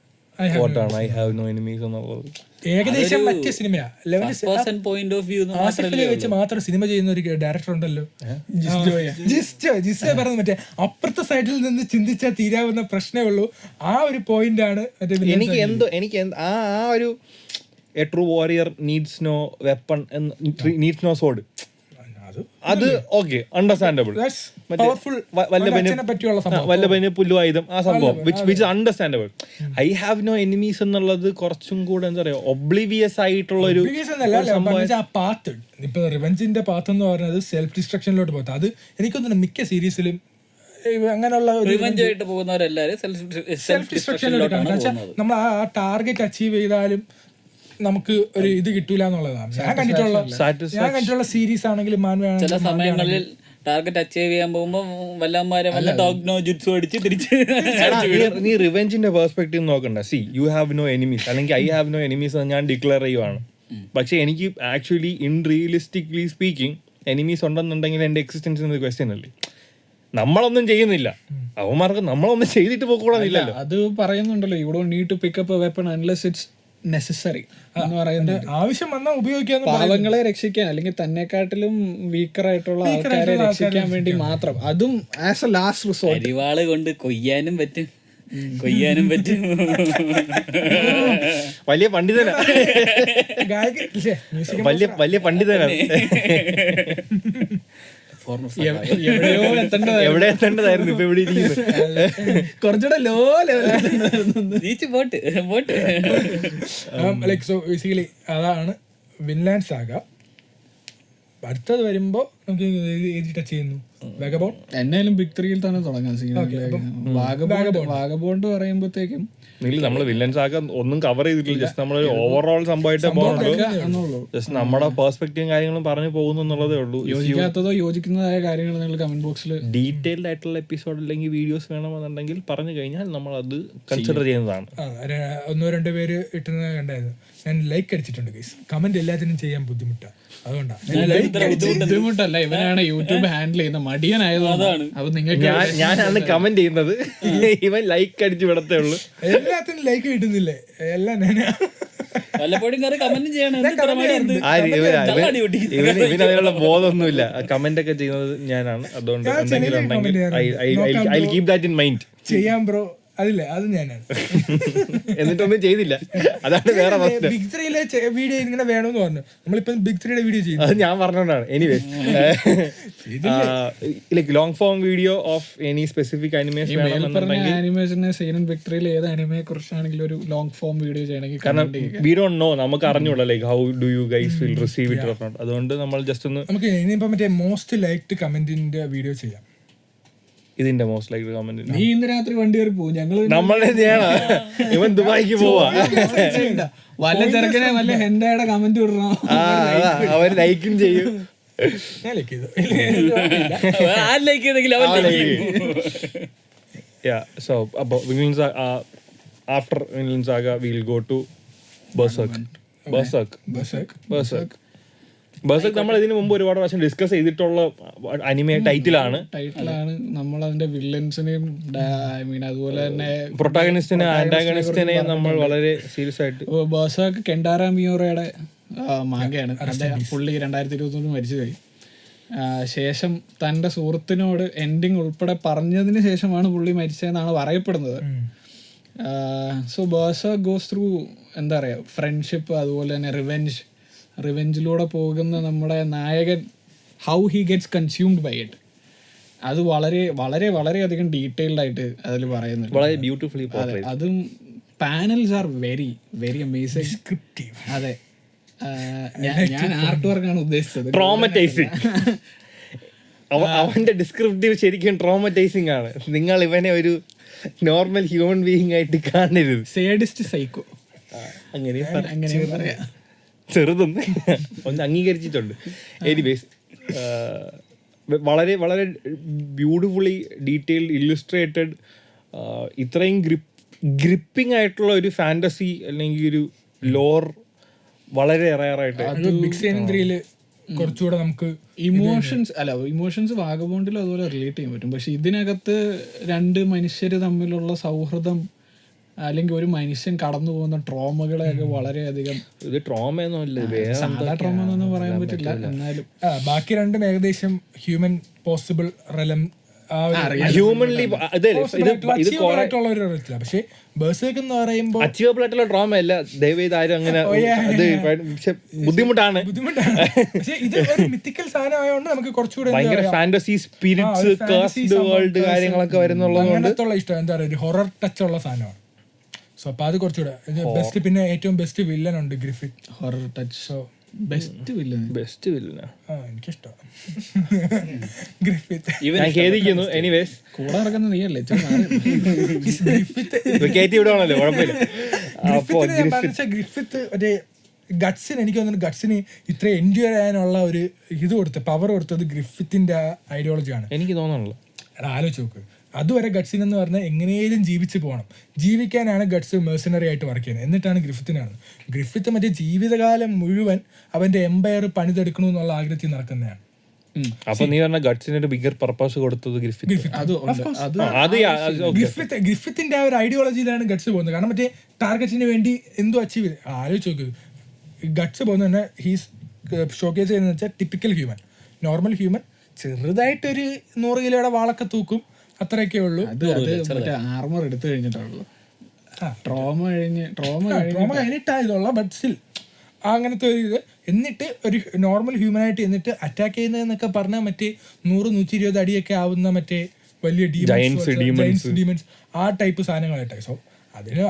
[SPEAKER 2] കോട്ടാണ് ഐ ഹാവ് നോ എനിമീസ് എന്നുള്ളത്.
[SPEAKER 3] ഏകദേശം മറ്റേ സിനിമയാ. വെച്ച് മാത്രം സിനിമ ചെയ്യുന്ന ഒരു ഡയറക്ടർ ഉണ്ടല്ലോ, ജിസ്റ്റോ പറഞ്ഞത്. മറ്റേ അപ്പുറത്തെ സൈഡിൽ നിന്ന് ചിന്തിച്ചാൽ തീരാവുന്ന പ്രശ്നമേ ഉള്ളൂ. ആ ഒരു പോയിന്റ് ആണ്
[SPEAKER 2] എനിക്ക് ആ ഒരു a true warrior needs no weapon, needs no sword. അത് ഓക്കെ, അണ്ടർസ്റ്റാൻഡബിൾ. വല്ലഭന് പുല്ലുവായുധം, ആ സംഭവം which understandable. I have no enemies എന്നുള്ളത് കുറച്ചും കൂടെ എന്താ പറയാ ഒബ്ലിവിയസ് ആയിട്ടുള്ള ഒരു
[SPEAKER 3] പാത്ത്. ഇപ്പൊ റിവെഞ്ചിന്റെ പാത്ത് എന്ന് പറയുന്നത് സെൽഫ് ഡിസ്ട്രക്ഷനിലോട്ട് പോകത്ത. അത് എനിക്കൊന്നും മിക്ക സീരീസിലും അങ്ങനെയുള്ള
[SPEAKER 4] റിവെഞ്ചായിട്ട് പോകുന്നവരെല്ലാരും സെൽഫ് ഡിസ്ട്രക്ഷനിലോട്ടാണ്.
[SPEAKER 3] നമ്മൾ ആ ടാർഗറ്റ് അച്ചീവ് ചെയ്താലും നമുക്ക് ഒരു ഇത് കിട്ടൂല എന്നുള്ളതാണ് ഞാൻ കണ്ടിട്ടുള്ള സീരീസ് ആണെങ്കിലും.
[SPEAKER 4] ചില സമയങ്ങളിൽ ടാർഗറ്റ് അച്ചീവ് ചെയ്യാൻ പോകുമ്പോ വല്ലമാരെ വല്ല ഡോഗ് നോ ജുറ്റ്സു അടിച്ച് തിരിച്ച്
[SPEAKER 2] നീ റിവെഞ്ചിന്റെ പെർസ്പെക്ടീവ് നോക്കണ്ട. See you have no enemies അല്ലെങ്കിൽ ഐ ഹാവ് നോ എനിമീസ് ഞാൻ ഡിക്ലെയർ ചെയ്യുവാണ്. പക്ഷെ എനിക്ക് actually in realistically speaking enemies ഉണ്ടെന്നുണ്ടെങ്കിൽ എന്റെ എക്സിസ്റ്റൻസ് ക്വസ്റ്റ്യൻ അല്ലേ. നമ്മളൊന്നും ചെയ്യുന്നില്ല, അവന്മാർക്ക് നമ്മളൊന്നും ചെയ്തിട്ട് പോകൂടാന്നില്ലല്ലോ.
[SPEAKER 1] അത് പറയുന്നുണ്ടല്ലോ, you don't need to pick up a weapon unless it's necessary എന്ന് പറയുന്നത്.
[SPEAKER 3] ആവശ്യം വന്നാൽ ഉപയോഗിക്കാൻ,
[SPEAKER 1] പാവങ്ങളെ രക്ഷിക്കാൻ അല്ലെങ്കിൽ തന്നെക്കാട്ടിലും വീക്കറായിട്ടുള്ള ആൾക്കാരെ രക്ഷിക്കാൻ വേണ്ടി മാത്രം, അതും ആസ് എ ലാസ്റ്റ് റിസോർട്ട്.
[SPEAKER 4] അരിവാള് കൊണ്ട് കൊയ്യാനും പറ്റും.
[SPEAKER 2] വലിയ പണ്ഡിതനാണ്, വലിയ പണ്ഡിതനാണ്. എവിടെ എത്തേണ്ടതായിരുന്നു, ഇപ്പൊ എവിടെ ഇരിക്കുന്നത്?
[SPEAKER 1] കുറച്ചുകൂടെ ലോ
[SPEAKER 3] ലെവൽ. സോ ബേസിക്കലി അതാണ് വിൻലാൻഡ് സാഗ. അടുത്തത് വരുമ്പോ നമുക്ക് ഏത് ടച്ച് ചെയ്യുന്നു? വാഗബോണ്ട്.
[SPEAKER 1] എന്നാലും ബിഗ് 3 തന്നെ തുടങ്ങാം. വാഗബോണ്ട് പറയുമ്പോഴത്തേക്കും
[SPEAKER 2] നമ്മള് വില്ലൻസ് ആക്കാൻ ഒന്നും കവർ ചെയ്തിട്ടില്ല. ജസ്റ്റ് നമ്മളൊരു ഓവറോൾ സംഭവമായിട്ട് പോകുന്നുള്ളൂ. ജസ്റ്റ് നമ്മുടെ പെർസ്പെക്റ്റീവും കാര്യങ്ങളും പറഞ്ഞു പോകുന്നു എന്നുള്ളതേ ഉള്ളൂ.
[SPEAKER 1] യോജിക്കാത്തതോ യോജിക്കുന്നതായ കാര്യങ്ങൾ നിങ്ങൾ കമന്റ് ബോക്സിൽ
[SPEAKER 2] ഡീറ്റെയിൽഡ് ആയിട്ടുള്ള എപ്പിസോഡ് അല്ലെങ്കിൽ വീഡിയോസ് വേണമെന്നുണ്ടെങ്കിൽ പറഞ്ഞു കഴിഞ്ഞാൽ നമ്മൾ അത് കൺസിഡർ ചെയ്യുന്നതാണ്.
[SPEAKER 3] 1-2 പേര് ഇട്ടുന്നത് കണ്ടായിരുന്നു. ഞാൻ ലൈക്ക് അടിച്ചിട്ടുണ്ട് ഗൈസ്. കമന്റ് എല്ലാത്തിനും ചെയ്യാൻ ബുദ്ധിമുട്ടാണ്, അതുകൊണ്ടാണ്.
[SPEAKER 1] ബുദ്ധിമുട്ടല്ല, ഇവനാണ് യൂട്യൂബ് ഹാൻഡിൽ ചെയ്യുന്ന മടിയനായതാണ്. അത് നിങ്ങൾക്ക്
[SPEAKER 2] ഞാനാണ് കമന്റ് ചെയ്യുന്നത്, ഇവൻ ലൈക്ക് അടിച്ച് വിടത്തേ ഉള്ളൂ.
[SPEAKER 3] എല്ലാത്തിനും ലൈക്ക് കിട്ടുന്നില്ലേ? എല്ലാം
[SPEAKER 2] ഇവനതിനുള്ള ബോധമൊന്നുമില്ല. കമന്റ് ഒക്കെ ചെയ്യുന്നത് ഞാനാണ്, അതുകൊണ്ട് എന്തെങ്കിലും ഉണ്ടെങ്കിൽ I keep that in mind.
[SPEAKER 3] ചെയ്യാം ബ്രോ, അതില്ല അത് ഞാനാണ്.
[SPEAKER 2] എന്നിട്ടൊന്നും ചെയ്തില്ല, അതാണ് വേറെ പ്രശ്നം.
[SPEAKER 3] ബിഗ് 3-ലെ വീഡിയോ ഇങ്ങനെ വേണമെന്ന് പറഞ്ഞു. നമ്മളിപ്പോ ബിഗ് 3-യുടെ വീഡിയോ ചെയ്യും,
[SPEAKER 2] അത് ഞാൻ പറഞ്ഞോണ്ടാണ്. Anyway like long form video of any specific animation
[SPEAKER 1] big 3-ൽ ഏത് അനിമയെ കുറിച്ചാണെങ്കിലും ഒരു ലോങ് ഫോം വീഡിയോ ചെയ്യണമെങ്കിൽ,
[SPEAKER 2] കാരണം വി ഡോണ്ട് നോ, നമുക്ക് അറിഞ്ഞൂടാ like how do you guys will receive it or not. അതുകൊണ്ട് നമ്മൾ ജസ്റ്റ് ഒന്ന്
[SPEAKER 3] നമുക്ക് ഇനിയിപ്പോ മറ്റേ മോസ്റ്റ് ലൈക്ഡ് കമന്റിന്റെ വീഡിയോ ചെയ്യാം.
[SPEAKER 2] ഇതിന്റെ മോസ്റ്റ് ലൈക്ക് കമന്റ്.
[SPEAKER 1] നീ ഇന്ന് രാത്രി വണ്ടി കയറി പോകും, ഞങ്ങള്
[SPEAKER 2] നമ്മളെ ഇവൻ ദുബായിക്ക് പോവാ,
[SPEAKER 1] വല്ല ചെറുക്കനെ വല്ല ഹെൻഡയുടെ കമന്റ് വിടണോ,
[SPEAKER 2] അവര് ലൈക്കും ചെയ്യും.
[SPEAKER 3] ഞാൻ ലൈക്ക് ചെയ്തു.
[SPEAKER 4] ലൈക്ക് ചെയ്തെങ്കിൽ അവൻ like ചെയ്യും.
[SPEAKER 2] Yeah, so about Vinland Saga, after Vinland Saga we'll go to Berserk. നമ്മൾ ഇതിനു മുമ്പ് ഒരുപാട് പ്രാവശ്യം ഡിസ്കസ് ചെയ്തിട്ടുള്ള അനിമെ ടൈറ്റിലാണ്.
[SPEAKER 1] നമ്മൾ അതിന്റെ വില്ലൻസിനെയും ഐ മീൻ അതുപോലെ തന്നെ
[SPEAKER 2] പ്രൊട്ടാഗണിസ്റ്റിനെ ആന്റാഗണിസ്റ്റിനെ നമ്മൾ വളരെ സീരിയസ് ആയിട്ട്.
[SPEAKER 1] ബെർസർക്ക് കെൻഡാറ മിയോറയുടെ മാഗയാണ്. പുള്ളി 2021 മരിച്ചുപോയി. ശേഷം തൻ്റെ സുഹൃത്തിനോട് എൻഡിങ് ഉൾപ്പെടെ പറഞ്ഞതിന് ശേഷമാണ് പുള്ളി മരിച്ചതെന്നാണ് പറയപ്പെടുന്നത്. സോ ബെർസർക്ക് ഗോസ് ത്രൂ എന്താ പറയുക, ഫ്രണ്ട്ഷിപ്പ്, അതുപോലെ തന്നെ റിവെഞ്ചിലൂടെ പോകുന്ന നമ്മുടെ നായകൻ, how he gets consumed by it, അത് വളരെ വളരെ വളരെയധികം ഡീറ്റെയിൽഡ് ആയിട്ട് അതിൽ പറയുന്നുണ്ട്.
[SPEAKER 2] വളരെ ബ്യൂട്ടിഫുള്ളി.
[SPEAKER 1] അതും panels are very very amazing. അതെ, ഞാൻ ആർട്ട് വർക്കാണ് ഉദ്ദേശിച്ചത്.
[SPEAKER 2] ട്രോമറ്റൈസിങ്. അവന്റെ ഡിസ്ക്രിപ്റ്റീവ് ശരിക്കും ട്രോമറ്റൈസിങ് ആണ്. നിങ്ങൾ ഇവനെ ഒരു നോർമൽ ഹ്യൂമൻ ബീയിങ് ആയിട്ട് കാണരുത്.
[SPEAKER 1] സേഡിസ്റ്റ് സൈക്കോ
[SPEAKER 2] അങ്ങനെ പറയാം. ചെറുതൊന്ന് ഒന്ന് അംഗീകരിച്ചിട്ടുണ്ട്. എനിവേസ്, വളരെ വളരെ ബ്യൂട്ടിഫുള്ളി ഡീറ്റെയിൽഡ്, ഇല്ലുസ്ട്രേറ്റഡ്, ഇത്രയും ഗ്രിപ്പിംഗ് ആയിട്ടുള്ള ഒരു ഫാന്റസി അല്ലെങ്കിൽ ഒരു ലോർ വളരെ റയറായിട്ട്.
[SPEAKER 3] കുറച്ചുകൂടെ നമുക്ക്
[SPEAKER 1] ഇമോഷൻസ് വാഗബോണ്ടിലും അതുപോലെ റിലേറ്റ് ചെയ്യാൻ പറ്റും. പക്ഷെ ഇതിനകത്ത് രണ്ട് മനുഷ്യര് തമ്മിലുള്ള സൗഹൃദം അല്ലെങ്കിൽ ഒരു മനുഷ്യൻ കടന്നു പോകുന്ന ട്രോമകളെയൊക്കെ വളരെയധികം,
[SPEAKER 2] ഇത് ട്രോമയൊന്നുമല്ല,
[SPEAKER 1] സാധാ ട്രോമ എന്നൊന്നും പറയാൻ പറ്റില്ല. എന്നാലും
[SPEAKER 3] ബാക്കി രണ്ടും ഏകദേശം ഹ്യൂമൻ പോസിബിൾ റെലം
[SPEAKER 2] ഹ്യൂമൻലി
[SPEAKER 3] പക്ഷെ ബെർസർക്ക് എന്ന് പറയുമ്പോൾ
[SPEAKER 2] അച്ചീവബിൾ ആയിട്ടുള്ള ട്രോമ അല്ല. ദയവേത് ആരും അങ്ങനെ ബുദ്ധിമുട്ടാണ്.
[SPEAKER 3] പക്ഷെ ഇത് ഒരു മിത്തിക്കൽ സാധനമായതുകൊണ്ട് നമുക്ക് കുറച്ചുകൂടെ
[SPEAKER 2] ഭയങ്കര ഫാന്റസി സ്പിരിറ്റ്സ്, കാസ്റ്റ് വേൾഡ് കാര്യങ്ങളൊക്കെ വരുന്നുള്ളതുകൊണ്ട്
[SPEAKER 3] ഇഷ്ടം. എന്താ പറയുക, ഒരു ഹൊറർ ടച്ച് ഉള്ള സാധനമാണ്. സോ അപ്പൊ അത് കുറച്ചുകൂടെ ബെസ്റ്റ്. പിന്നെ ഏറ്റവും ബെസ്റ്റ് വില്ലൻ ഉണ്ട് Griffith.
[SPEAKER 1] Horror touch. So best villain
[SPEAKER 3] എനിക്കിഷ്ടം ഗ്രിഫിത്ത്.
[SPEAKER 2] ഞാൻ ഖേദിക്കുന്നു. എനിവേസ്,
[SPEAKER 1] കൂടെ നടക്കുന്ന നീയല്ലേ
[SPEAKER 2] കയറ്റി വിടുവാണല്ലോ, കുഴപ്പമില്ല.
[SPEAKER 3] ഗ്രിഫിത്ത് ഒരു ഗട്ട്സിന്, എനിക്ക് തോന്നുന്നു ഗട്ട്സിന് ഇത്ര എൻജോയ് ചെയ്യാനുള്ള ഒരു ഇത് കൊടുത്ത് പവർ കൊടുത്തത് ഗ്രിഫിത്തിന്റെ ഐഡിയോളജിയാണ്.
[SPEAKER 2] എനിക്ക് തോന്നുന്നുള്ളൂ.
[SPEAKER 3] ആലോചിച്ച് നോക്ക്, അതുവരെ ഗട്ട്സിൻ എന്ന് പറഞ്ഞാൽ എങ്ങനെയും ജീവിച്ചു പോകണം, ജീവിക്കാനാണ് ഗട്ട്സ് മെർസനറി ആയിട്ട് വർക്ക് ചെയ്യുന്നത്. എന്നിട്ടാണ് ഗ്രിഫിത്ത് മറ്റേ ജീവിതകാലം മുഴുവൻ അവന്റെ എംപയർ പണിതെടുക്കണമെന്നുള്ള ആഗ്രഹത്തിൽ നടക്കുന്നതാണ്.
[SPEAKER 2] അപ്പൊ നീ പറഞ്ഞ ഗട്ട്സിന് ഒരു ബിഗർ പർപ്പസ് കൊടുത്തത്
[SPEAKER 3] ഗ്രിഫിത്തിന്റെ ആ ഒരു ഐഡിയോളജിയിലാണ് ഗട്ട്സ് പോകുന്നത്. കാരണം മറ്റേ ടാർഗറ്റിന് വേണ്ടി എന്തോ അച്ചീവ് ചെയ്ത് ആലോചിച്ച് നോക്ക്. ഗട്ട്സ് പോകുന്നത് തന്നെ ഹീസ് ഷോക്കേസ് ചെയ്യുന്നത് വെച്ചാൽ ടിപ്പിക്കൽ ഹ്യൂമൻ, നോർമൽ ഹ്യൂമൻ, ചെറുതായിട്ടൊരു 100 കിലോയുടെ വാളൊക്കെ തൂക്കും, അത്രയൊക്കെ ഉള്ളൂ.
[SPEAKER 1] ആർമർ എടുത്തു കഴിഞ്ഞിട്ടുള്ളൂ, ട്രോമ
[SPEAKER 3] കഴിഞ്ഞിട്ടായതുള്ള, ബട്ട് സ്റ്റിൽ അങ്ങനത്തെ ഒരു ഇത്. എന്നിട്ട് ഒരു നോർമൽ ഹ്യൂമനായിട്ട് എന്നിട്ട് അറ്റാക്ക് ചെയ്യുന്നതെന്നൊക്കെ പറഞ്ഞാൽ മറ്റേ 100-120 അടിയൊക്കെ ആവുന്ന മറ്റേ വലിയ ഡീമൻസ്, ആ ടൈപ്പ് സാധനങ്ങളായിട്ടായി. സോ അതിന്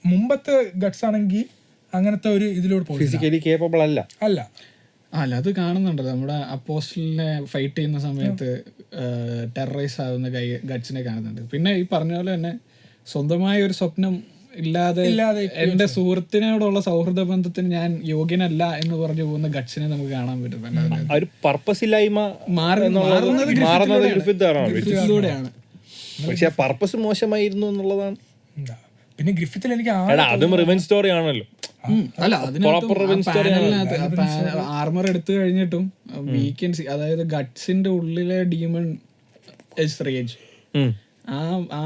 [SPEAKER 3] മുമ്പത്തെ ഗട്ട്സ് ആണെങ്കിൽ അങ്ങനത്തെ ഒരു ഇതിലോട്ട്
[SPEAKER 2] ഫിസിക്കലി കേപ്പബിൾ അല്ല.
[SPEAKER 1] അത് കാണുന്നുണ്ടല്ലോ നമ്മുടെ അപ്പോസ്റ്റലിനെ ഫൈറ്റ് ചെയ്യുന്ന സമയത്ത് ടെററൈസ് ആവുന്ന ഗട്ട്സിനെ കാണുന്നുണ്ട്. പിന്നെ ഈ പറഞ്ഞ പോലെ തന്നെ സ്വന്തമായ ഒരു സ്വപ്നം ഇല്ലാതെ എന്റെ സുഹൃത്തിനോടുള്ള സൗഹൃദ ബന്ധത്തിന് ഞാൻ യോഗ്യനല്ല എന്ന് പറഞ്ഞു പോകുന്ന ഗട്ട്സിനെ നമുക്ക് കാണാൻ പറ്റുന്നുണ്ട്.
[SPEAKER 2] ഒരു പർപ്പസ് ഇല്ലായ്മ
[SPEAKER 1] ഗ്രിഫിത്തിലൂടെയാണ്.
[SPEAKER 2] പക്ഷെ പർപ്പസ് മോശമായിരുന്നു എന്നുള്ളതാണ്.
[SPEAKER 3] പിന്നെ ഗ്രിഫിത്തിൽ എനിക്ക്
[SPEAKER 2] അതും റിവെഞ്ച് സ്റ്റോറി ആണല്ലോ.
[SPEAKER 1] അല്ല, ആർമർ എടുത്തു കഴിഞ്ഞിട്ടും വീക്കൻസി, അതായത് ഗട്ട്സിന്റെ ഉള്ളിലെ ഡീമൺ ഇസ് റേജ്. ആ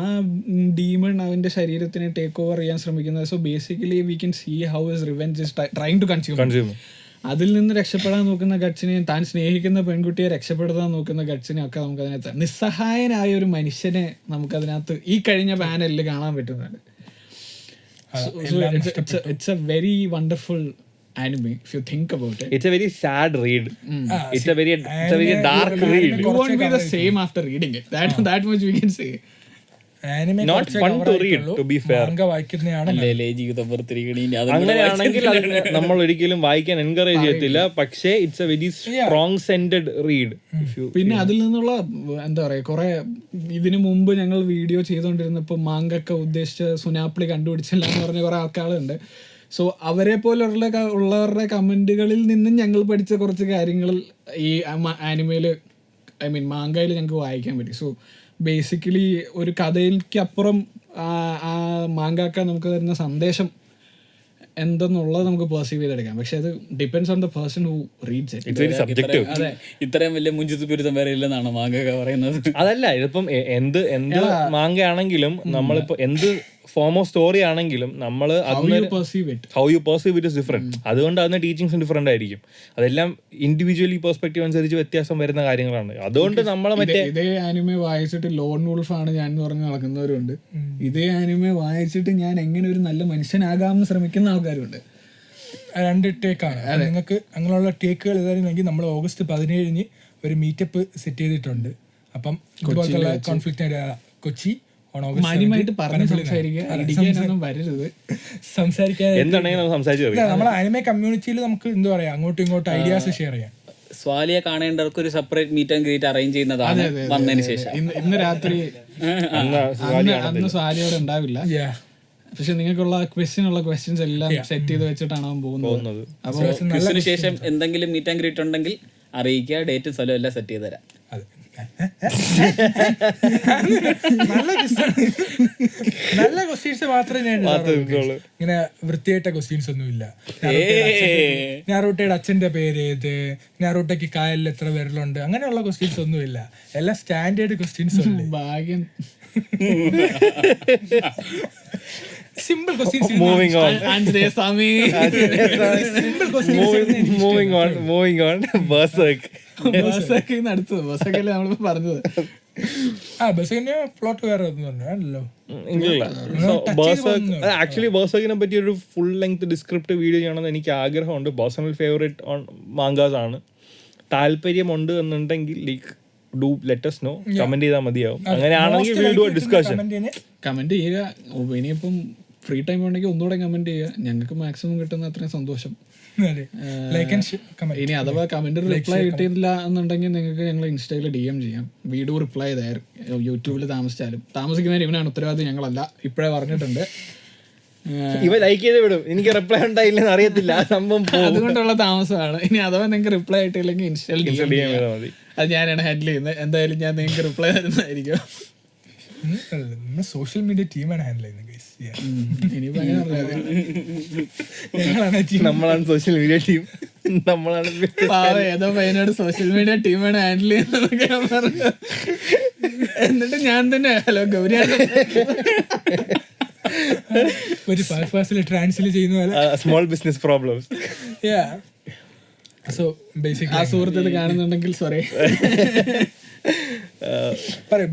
[SPEAKER 1] ഡീമൺ അവന്റെ ശരീരത്തിനെ ടേക്ക് ഓവർ ചെയ്യാൻ ശ്രമിക്കുന്നത്. So basically we can see how is revenge is trying to consume. അതിൽ നിന്ന് രക്ഷപ്പെടാൻ നോക്കുന്ന ഗട്ട്സിനെയും താൻ സ്നേഹിക്കുന്ന പെൺകുട്ടിയെ രക്ഷപ്പെടുത്താൻ നോക്കുന്ന ഗട്ട്സിനെയും ഒക്കെ നമുക്ക് അതിനകത്ത് നിസ്സഹായനായ ഒരു മനുഷ്യനെ നമുക്കതിനകത്ത് ഈ കഴിഞ്ഞ പാനലിൽ കാണാൻ പറ്റുന്നുണ്ട്. It's a very wonderful anime if you think about it.
[SPEAKER 2] It's a very sad read. It's a very dark read.
[SPEAKER 1] You won't be the same after reading it. That much we can say.
[SPEAKER 3] Anime
[SPEAKER 2] Not fun to read, to be fair.
[SPEAKER 3] Manga വായിക്കുന്നതാണ്
[SPEAKER 4] അല്ലേ ജീവിതം വെറുത്തിരിക്കണി
[SPEAKER 2] അങ്ങനെയാണെങ്കിൽ നമ്മൾ ഒരിക്കലും വായിക്കാൻ encourage ചെയ്യത്തില്ല. പക്ഷേ it's A very strong centred read.
[SPEAKER 1] പിന്നെ അതിൽ നിന്നുള്ള എന്താ പറയാ കുറെ ഇതിനു മുമ്പ് ഞങ്ങൾ വീഡിയോ ചെയ്തുകൊണ്ടിരുന്നപ്പോൾ മാങ്കൊക്കെ ഉദ്ദേശിച്ച സുനാപ്പിളി കണ്ടുപിടിച്ചില്ല എന്ന് പറഞ്ഞ കുറെ ആൾക്കാരുണ്ട്. സോ അവരെ ഉള്ളവരുടെ കമന്റുകളിൽ നിന്നും ഞങ്ങൾ പഠിച്ച കുറച്ച് കാര്യങ്ങൾ ഈ ആനിമയില് മാങ്കയിൽ ഞങ്ങൾക്ക് വായിക്കാൻ പറ്റി. സോ ബേസിക്കലി ഒരു കഥയ്ക്കപ്പുറം ആ മാങ്കാക്ക നമുക്ക് തരുന്ന സന്ദേശം എന്തെന്നുള്ളത് നമുക്ക് പെർസീവ് ചെയ്തെടുക്കാം. പക്ഷെ അത് depends on the person who reads it.
[SPEAKER 4] ഇത്രയും വലിയ മുഞ്ചിത്ത് ബിരുദം വരെ ഇല്ലെന്നാണ് മാങ്ക പറയുന്നത്.
[SPEAKER 2] അതല്ല, ഇതിപ്പം എന്ത് മാങ്ക ആണെങ്കിലും നമ്മളിപ്പോ എന്ത് ഫോം ഓഫ് സ്റ്റോറി ആണെങ്കിലും നമ്മൾ how you perceive it is different. അതുകൊണ്ട് അതിന് ടീച്ചിങ്സ് ഡിഫറെന്റ് ആയിരിക്കും. അതെല്ലാം ഇൻഡിവിജ്വലി പെർസ്പെക്റ്റീവ് അനുസരിച്ച് വ്യത്യാസം വരുന്ന കാര്യങ്ങളാണ്. അതുകൊണ്ട് നമ്മൾ
[SPEAKER 1] ഇതേ ആനിമെ വായിച്ചിട്ട് ലോൺ വോൾഫ് ആണ് ഞാൻ എന്ന് പറഞ്ഞ് നടക്കുന്നവരുണ്ട്. ഇതേ ആനിമെ വായിച്ചിട്ട് ഞാൻ എങ്ങനെ ഒരു നല്ല മനുഷ്യനാകാമെന്ന് ശ്രമിക്കുന്ന ആൾക്കാരുണ്ട്.
[SPEAKER 3] 2 ടേക്കാണ്. നിങ്ങൾക്ക് അങ്ങനെയുള്ള ടേക്കുകൾ ഏതായിരുന്നെങ്കിൽ നമ്മൾ August 17 ഒരു മീറ്റപ്പ് സെറ്റ് ചെയ്തിട്ടുണ്ട്. അപ്പം ഇതുപോലത്തുള്ള കോൺഫ്ലിക്റ്റ് കൊച്ചി
[SPEAKER 1] മാന്യമായിട്ട് പറഞ്ഞ് സംസാരിക്കാൻ
[SPEAKER 3] നമ്മളെ അനിമെ കമ്മ്യൂണിറ്റിയിൽ നമുക്ക് എന്താ പറയാ അങ്ങോട്ടും ഇങ്ങോട്ടും ഐഡിയാസ് ഷെയർ ചെയ്യാം.
[SPEAKER 4] സ്വാലിയെ കാണേണ്ടവർക്ക് ഒരു separate meet and greet arrange ചെയ്യുന്നതാണ് വന്നതിന് ശേഷം.
[SPEAKER 1] ഇന്ന് രാത്രി അന്ന് സ്വാലിയോടെ ഉണ്ടാവില്ല. പക്ഷെ നിങ്ങൾക്കുള്ള ക്വസ്റ്റ്യൻസ് എല്ലാം സെറ്റ് ചെയ്ത് വെച്ചിട്ടാണ് അവൻ പോകുന്നത്.
[SPEAKER 4] അപ്പോൾ ശേഷം എന്തെങ്കിലും മീറ്റ് ആൻഡ് ഗ്രീറ്റ് ഉണ്ടെങ്കിൽ അറിയിക്കുക. ഡേറ്റും സ്ഥലവും എല്ലാം സെറ്റ് ചെയ്ത് തരാം.
[SPEAKER 3] നല്ല ക്വസ്റ്റ്യൻസ് മാത്രമേ ഇങ്ങനെ വൃത്തിയായിട്ട ക്വസ്റ്റ്യൻസ് ഒന്നും ഇല്ല. നാറൂട്ടയുടെ അച്ഛന്റെ പേര് ഏത്, നാറൂട്ടയ്ക്ക് കായലിൽ എത്ര വിരലുണ്ട്, അങ്ങനെയുള്ള ക്വസ്റ്റ്യൻസ് ഒന്നും ഇല്ല. എല്ലാം സ്റ്റാൻഡേർഡ് ക്വസ്റ്റ്യൻസ് ഉണ്ട്.
[SPEAKER 1] ഭാഗ്യം.
[SPEAKER 3] Simple questions.
[SPEAKER 2] Moving on.
[SPEAKER 1] അടുത്തത് നമ്മളിപ്പോ പറഞ്ഞത്
[SPEAKER 3] പ്ലോട്ട് വേറെ ഒന്നുമല്ലോ.
[SPEAKER 2] ആക്ച്വലി ബർസർക്കിനെ പറ്റി ഒരു ഫുൾ ലെങ്ത് ഡിസ്ക്രിപ്റ്റീവ് വീഡിയോ ചെയ്യണമെന്ന് എനിക്ക് ആഗ്രഹമുണ്ട്. പേഴ്സണൽ ഫേവറേറ്റ് ഓൺ മാങ്കാസ് ആണ്. താല്പര്യമുണ്ട് എന്നുണ്ടെങ്കിൽ like do let us know. Comment ചെയ്താൽ മതിയാവും. അങ്ങനെയാണെങ്കിൽ വീഡിയോ ഡിസ്കഷൻ
[SPEAKER 1] കമന്റ് ചെയ്യുക. ഇനിയിപ്പം ഫ്രീ ടൈം ഉണ്ടെങ്കിൽ ഒന്നുകൂടെ കമന്റ് ചെയ്യുക. ഞങ്ങൾക്ക് മാക്സിമം കിട്ടുന്ന അത്രയും സന്തോഷം. ഇനി അഥവാ കമന്റ് റിപ്ലൈ കിട്ടിയില്ല എന്നുണ്ടെങ്കിൽ നിങ്ങൾക്ക് ഞങ്ങൾ ഇൻസ്റ്റയിൽ DM ചെയ്യാം. വീഡിയോ റിപ്ലൈ ചെയ്തായിരുന്നു. യൂട്യൂബിൽ താമസിക്കുന്നവർ ഇവനാണ് ഉത്തരവാദിത്വം, ഞങ്ങളല്ല. ഇപ്പോഴേ പറഞ്ഞിട്ടുണ്ട്.
[SPEAKER 2] ഇവ ലൈക്ക് ചെയ്ത് വിടും. എനിക്ക് റിപ്ലൈ ഉണ്ടായില്ലെന്ന് അറിയത്തില്ല. സംഭവം
[SPEAKER 1] അതുകൊണ്ടുള്ള താമസമാണ്. ഇനി അഥവാ നിങ്ങൾക്ക് റിപ്ലൈ ആയിട്ടില്ലെങ്കിൽ ഇൻസ്റ്റയിൽ DM ചെയ്താൽ മതി. അത് ഞാനാണ് ഹാൻഡിൽ ചെയ്യുന്നത്. എന്തായാലും ഞാൻ നിങ്ങൾക്ക് റിപ്ലൈ തരുന്നതായിരിക്കും.
[SPEAKER 3] സോഷ്യൽ മീഡിയ ടീമാണ് ഹാൻഡിൽ ചെയ്യുന്നത്.
[SPEAKER 2] നമ്മളാണ് സോഷ്യൽ മീഡിയ ടീം. നമ്മളാണ്
[SPEAKER 1] ഏതോ പയ്യനോട് സോഷ്യൽ മീഡിയ ടീമാണ് ഹാൻഡിൽ ചെയ്യുന്നതൊക്കെ ഞാൻ പറഞ്ഞു. എന്നിട്ട് ഞാൻ തന്നെ ഹലോ ഗൗരി
[SPEAKER 3] ഒരു ഫാസ്റ്റിൽ ട്രാൻസ്ലേറ്റ് ചെയ്യുന്ന
[SPEAKER 2] small business problems.
[SPEAKER 3] So basically
[SPEAKER 1] ആ സുഹൃത്ത് കാണുന്നുണ്ടെങ്കിൽ സോറി.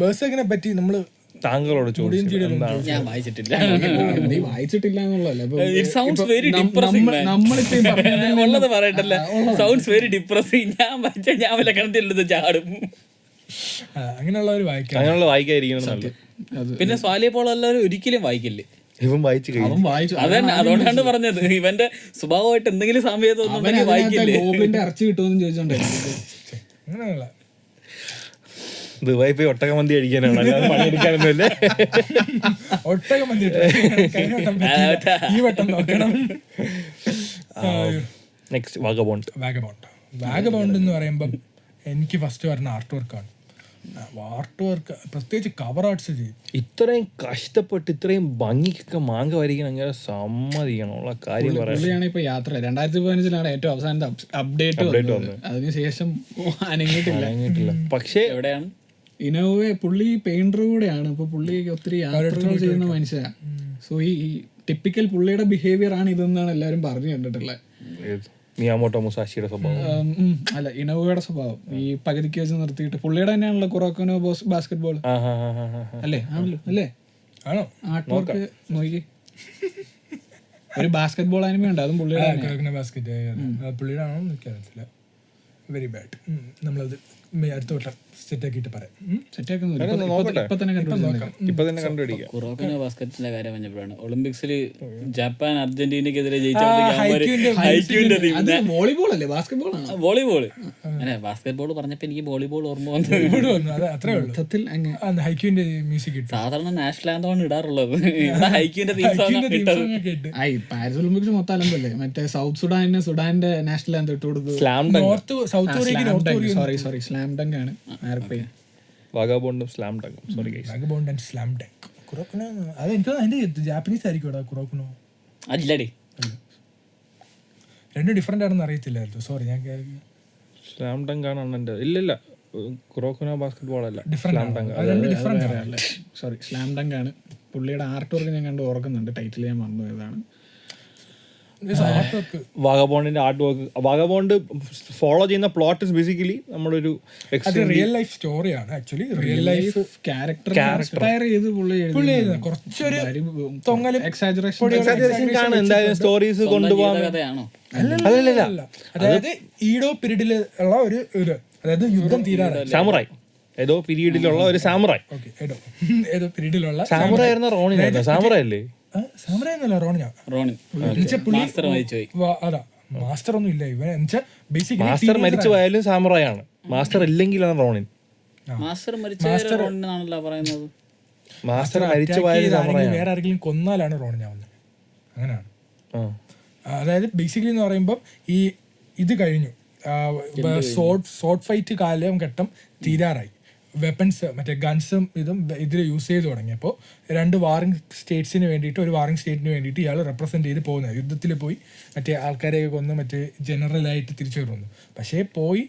[SPEAKER 3] ബേഴ്സക്കിനെ പറ്റി നമ്മള്
[SPEAKER 2] താങ്കളോട്
[SPEAKER 4] ഞാൻ വായിച്ചിട്ടില്ല.
[SPEAKER 1] നീ വായിച്ചിട്ടില്ല എന്നുള്ളതല്ല.
[SPEAKER 4] ഉള്ളത് പറയട്ടല്ലേ. Sounds very depressing. ഞാൻ വായിച്ചാൽ ഞാൻ വല്ല കണ്ടിട്ടുള്ളത് ചാടും.
[SPEAKER 3] അങ്ങനെയുള്ളവർ
[SPEAKER 2] വായിക്കാതിരിക്കണം.
[SPEAKER 4] പിന്നെ സ്വാലിയെ പോലുള്ളവർ ഒരിക്കലും വായിക്കില്ലേ.
[SPEAKER 2] ഇവൻ വായിച്ചു.
[SPEAKER 4] അതന്നെ, അതുകൊണ്ടാണ് പറഞ്ഞത്. ഇവന്റെ സ്വഭാവമായിട്ട് എന്തെങ്കിലും സാമ്യത തോന്നുന്നുണ്ടെങ്കിൽ വായിക്കില്ലേ.
[SPEAKER 1] ഇറച്ചി കിട്ടുമെന്ന് ചോദിച്ചോണ്ടേ.
[SPEAKER 3] അങ്ങനെയുള്ള
[SPEAKER 2] ദുബായി പോയി ഒട്ടകമന്തി കഴിക്കാനാണ്, അല്ലാതെ പണിയെടുക്കാനൊന്നുമില്ലേ.
[SPEAKER 3] ഒട്ടകമന്തി ഈ വട്ടം നോക്കണം.
[SPEAKER 2] Next vagabond.
[SPEAKER 3] വാഗബോണ്ട് എന്ന് പറയുമ്പം എനിക്ക് ഫസ്റ്റ് വരുന്ന ആർട്ട് വർക്കാണ്. ആർട്ട് വർക്ക് പ്രത്യേകിച്ച് കവർ ആർട്സ് ചെയ്യും.
[SPEAKER 2] ഇത്രയും കഷ്ടപ്പെട്ട് ഇത്രയും ഭംഗിക്കൊക്കെ മാങ്ക വരയ്ക്കണം, അങ്ങനെ സമ്മതിക്കണമുള്ള കാര്യം
[SPEAKER 1] പറയാൻ. ഇപ്പൊ യാത്ര 2015 ഏറ്റവും അവസാനത്തെ അപ്ഡേറ്റ് വന്നത്. അതിനുശേഷം അനങ്ങിയിട്ടില്ല.
[SPEAKER 2] പക്ഷേ എവിടെയാണ്
[SPEAKER 1] ഇനോവേ പുള്ളി പെയിന്റർ കൂടെയാണ്. ഇപ്പൊ പുള്ളി ഒത്തിരി യാത്രകൾ ചെയ്യുന്ന മനുഷ്യനാണ്. സോ ഈ ടിപ്പിക്കൽ പുള്ളിയുടെ ബിഹേവിയർ ആണ് ഇതെന്നാണ് എല്ലാവരും പറഞ്ഞു കണ്ടിട്ടുള്ളത്.
[SPEAKER 2] മിയാമോട്ടോ മുസാഷിയുടെ സ്വഭാവം
[SPEAKER 1] അല്ല, ഇനോവയുടെ സ്വഭാവം ഈ പകുതിക്ക് വെച്ച് നിർത്തിയിട്ട് പുള്ളിയുടെ തന്നെയാണല്ലോ കൊറോക്കനോ ബാസ്കറ്റ് ബോൾ അല്ലേ? ആണല്ലോ അല്ലേ?
[SPEAKER 3] ആണോ?
[SPEAKER 1] ആർട്ട് വർക്ക് നോക്കി ഒരു ബാസ്കറ്റ് ബോൾ ആനിമ ഉണ്ട്, അതും പുള്ളിയുടെ.
[SPEAKER 3] ബാസ്കറ്റ് പുള്ളിയുടെ ആണോ എനിക്കറിയത്തില്ല. Very bad. നമ്മളത് അടുത്ത വട്ടം സെറ്റ് ആക്കിയിട്ട് പറയാം.
[SPEAKER 1] സെറ്റാക്കുന്നില്ല ഇപ്പൊ തന്നെ കണ്ടുപിടിക്കാം.
[SPEAKER 2] ഇപ്പൊ തന്നെ കണ്ടുപിടിക്കാം.
[SPEAKER 4] കുറോക്കനോ ബാസ്കറ്റിന്റെ കാര്യം പറഞ്ഞപ്പോഴാണ് ഒളിമ്പിക്സിൽ ജപ്പാൻ അർജന്റീനക്കെതിരെ
[SPEAKER 1] വോളിബോൾ അല്ലേ ബാസ്കറ്റ്ബോൾ ആണ്?
[SPEAKER 4] വോളിബോൾ അങ്ങനെ ബാസ്കറ്റ് ബോൾ പറഞ്ഞപ്പോ എനിക്ക് വോളിബോൾ ഓർമ്മ വന്നു.
[SPEAKER 3] ഇവിടെ വന്നു, അത് അത്രേ ഉള്ളൂ.
[SPEAKER 1] മൊത്തത്തിൽ
[SPEAKER 3] ഹൈക്യൂന്റെ മ്യൂസിക് കിട്ടും.
[SPEAKER 4] സാധാരണ നാഷണൽ ആന്തമാണ് ഇടാറുള്ളത്, ഇവിടെ ഹൈക്യൂന്റെ തീം സോങ് ഇട്ടത്.
[SPEAKER 1] പാരീസ് ഒളിമ്പിക്സ് മൊത്തം അലമ്പല്ലേ. മറ്റേ സൗത്ത് സുഡാന്റെ നാഷണൽ ആന്തം ഇട്ട് കൊടുത്തത്
[SPEAKER 3] നോർത്ത് സൗത്ത് കൊറിയക്ക് North Korea
[SPEAKER 1] sorry Slam Dunk ആണ്.
[SPEAKER 2] വാഗാബോണ്ടും സ്ലാം ഡങ്കും. Sorry guys.
[SPEAKER 3] Vagabond and Slam Dunk. കുറോക്കനോ അത് എനിക്ക് അതിന്റെ ജാപ്പനീസ് ആയിരിക്കും. കുറോക്കനോ
[SPEAKER 4] അല്ലടി,
[SPEAKER 3] രണ്ടും ഡിഫറെന്റ് ആണെന്ന് അറിയത്തില്ലായിരുന്നു. സോറി, ഞാൻ
[SPEAKER 2] സ്ലാം ഡങ്ക് ആണ് അണ്ണൻ്റെ. ഇല്ലില്ല, കുറോക്കനോ ബാസ്കറ്റ് ബോൾ അല്ല,
[SPEAKER 3] different
[SPEAKER 2] slam ഡങ്ക്.
[SPEAKER 1] Sorry Slam Dunk ആണ്. പുള്ളിയുടെ ആർട്ട് വർക്ക് ഞാൻ കണ്ട് ഓർക്കുന്നുണ്ട്. ടൈറ്റിൽ ഞാൻ മറന്നു പോയതാണ്.
[SPEAKER 2] വാഗബോണ്ടിന്റെ ആർട്ട് വർക്ക്, വാഗബോണ്ട് ഫോളോ ചെയ്യുന്ന പ്ലോട്ട് ഇസ് ബേസിക്കലി നമ്മുടെ ഒരു
[SPEAKER 3] റിയൽ ലൈഫ് സ്റ്റോറിയാണ്. Actually real life
[SPEAKER 1] character inspire ചെയ്ത് പുള്ളി
[SPEAKER 3] കുറച്ചൊരു തൊങ്ങലും
[SPEAKER 2] എക്സാജറേഷൻ എന്തായാലും സ്റ്റോറീസ് കൊണ്ടുപോകാൻ.
[SPEAKER 4] കഥയാണോ?
[SPEAKER 3] അല്ലല്ല, അതായത് ഈഡോ പീരീഡിൽ ഉള്ള ഒരു അതായത് യുദ്ധം തീരാറായി.
[SPEAKER 2] സാമുറായി, ഏതോ പീരീഡിലുള്ള ഒരു സാമുറായി.
[SPEAKER 3] ഏതോ പീരീഡിലുള്ള
[SPEAKER 2] സാമുറായി ആയിരുന്ന റോണിനായിരുന്നു. സാമുറായി അല്ലേ?
[SPEAKER 3] സാമുറായി എന്നല്ല,
[SPEAKER 4] റോണിൻ മാസ്റ്റർ മരിച്ചുപോയി.
[SPEAKER 3] അതാ മാസ്റ്റർ ഒന്നും ഇല്ല ഇവൻ. ബേസിക്കലി
[SPEAKER 2] മാസ്റ്റർ മരിച്ചു പോയാലും സാമുറായി ആണ്. Master ഇല്ലെങ്കിലാണ് Ronin.
[SPEAKER 4] മാസ്റ്റർ മരിച്ച റോണിനാണല്ലോ പറയുന്നത്.
[SPEAKER 2] മാസ്റ്റർ മരിച്ചു പോയാലും സാമുറായി.
[SPEAKER 3] വേറെ ആരെങ്കിലും കൊന്നാലാണ് റോണിനാവുന്നത്. അങ്ങനെയാണ്. അതായത് ബേസിക്കലി എന്ന് പറയുമ്പോൾ ഈ ഇത് കഴിഞ്ഞു, ഷോർട്ട് ഫൈറ്റ് കാലഘട്ടം തീരാറായി. വെപ്പൺസ് മറ്റേ ഗൺസും ഇതും ഇതിൽ യൂസ് ചെയ്ത് തുടങ്ങിയപ്പോൾ രണ്ട് വാറിംഗ് സ്റ്റേറ്റ്സിന് വേണ്ടിയിട്ട് ഒരു വാറിംഗ് സ്റ്റേറ്റിന് വേണ്ടിയിട്ട് ഇയാൾ റെപ്രസെൻറ്റ് ചെയ്ത് പോകുന്നത്. യുദ്ധത്തിൽ പോയി മറ്റേ ആൾക്കാരെ കൊന്ന് മറ്റേ ജനറലായിട്ട് തിരിച്ചു വരുന്നു. പക്ഷേ പോയി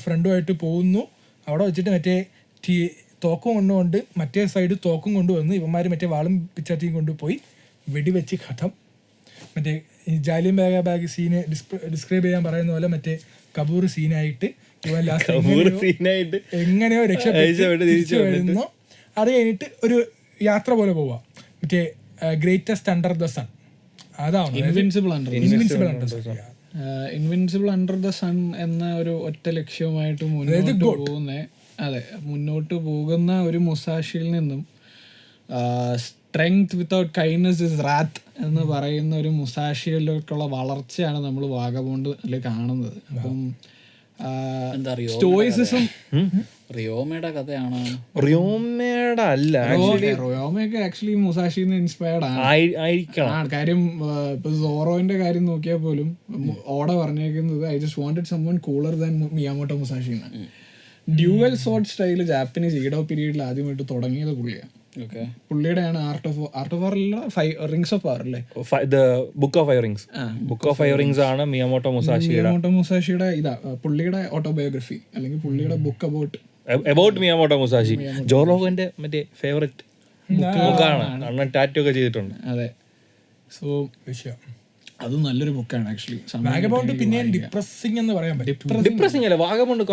[SPEAKER 3] ഫ്രണ്ടുമായിട്ട് പോകുന്നു. അവിടെ വെച്ചിട്ട് മറ്റേ തോക്കും കൊണ്ടുകൊണ്ട് മറ്റേ സൈഡ് തോക്കും കൊണ്ടുവന്ന് ഇവന്മാർ മറ്റേ വാളും പിച്ചാത്തിയും കൊണ്ടുപോയി വെടിവെച്ച് ഖതം. മറ്റേ ഈ ജാലിയൻ ബാഗ് സീന് ഡിസ്ക്രൈബ് ചെയ്യാൻ പറയുന്ന പോലെ മറ്റേ കപൂർ സീനായിട്ട് ഇവൻ ലാസ്റ്റ് എങ്ങനെയോ രക്ഷപ്പെട്ടു വരുന്നു. അത് കഴിഞ്ഞിട്ട് ഒരു യാത്ര പോലെ പോവാ, മറ്റേ ഗ്രേറ്റസ്റ്റ് അണ്ടർ ദ സൺ. അതാണ്
[SPEAKER 1] ഇൻവിൻസിബിൾ അണ്ടർ ദ സൺ എന്ന ഒരു ഒറ്റ ലക്ഷ്യവുമായിട്ട് മുന്നോട്ട് പോകുന്ന ഒരു മുസാഷിയിൽ നിന്നും സ്ട്രെങ്ത് വിത്തൗട്ട് കൈൻഡ്നസ് ഇസ് റാത്ത് എന്ന് പറയുന്ന ഒരു മുസാഷിയിലേക്കുള്ള വളർച്ചയാണ് നമ്മൾ വാഗബോണ്ടിൽ കാണുന്നത്. അപ്പം സ്റ്റോയിസിസം
[SPEAKER 4] റിയോമയുടെ കഥയാണോ?
[SPEAKER 2] റിയോമയുടെ അല്ല,
[SPEAKER 1] റിയോമയൊക്കെ ആക്ച്വലി മുസാഷിന്ന് ഇൻസ്പയർഡ് ആണ്. കാര്യം ഇപ്പൊ സോറോന്റെ കാര്യം നോക്കിയാൽ പോലും ഓട പറഞ്ഞേക്കുന്നത് I just wanted someone cooler than Miyamoto Musashi എന്നാണ്. Duel sort style Japanese Edo പീരീഡിൽ ആദ്യമായിട്ട് തുടങ്ങിയത് പുള്ളിയാണ്. പുള്ളിയുടെയാണ് art of war rings of war അല്ലേ,
[SPEAKER 2] book of five rings. Book of five rings ആണ് മിയാമോട്ടോ
[SPEAKER 1] മുസാഷിയുടെ ഇതാ പുള്ളിയുടെ ഓട്ടോബയോഗ്രഫി അല്ലെങ്കിൽ പുള്ളിയുടെ ബുക്ക്
[SPEAKER 2] അബൌട്ട് മിയാമോട്ടോ മുസാഷി. ജോറോഗന്റെ മറ്റേ ഫേവറേറ്റ് ബുക്കാണ്. അണ്ണൻ ടാറ്റു ഒക്കെ ചെയ്തിട്ടുണ്ട്.
[SPEAKER 1] അതെ. സോ അത് നല്ലൊരു ബുക്കാണ് ആക്ച്വലി.
[SPEAKER 3] വാഗബോണ്ട് പിന്നെ ഡിപ്രസിംഗ് എന്ന് പറയാൻ പറ്റും.
[SPEAKER 2] ഡിപ്രസിംഗ് അല്ല, വാഗബോണ്ട്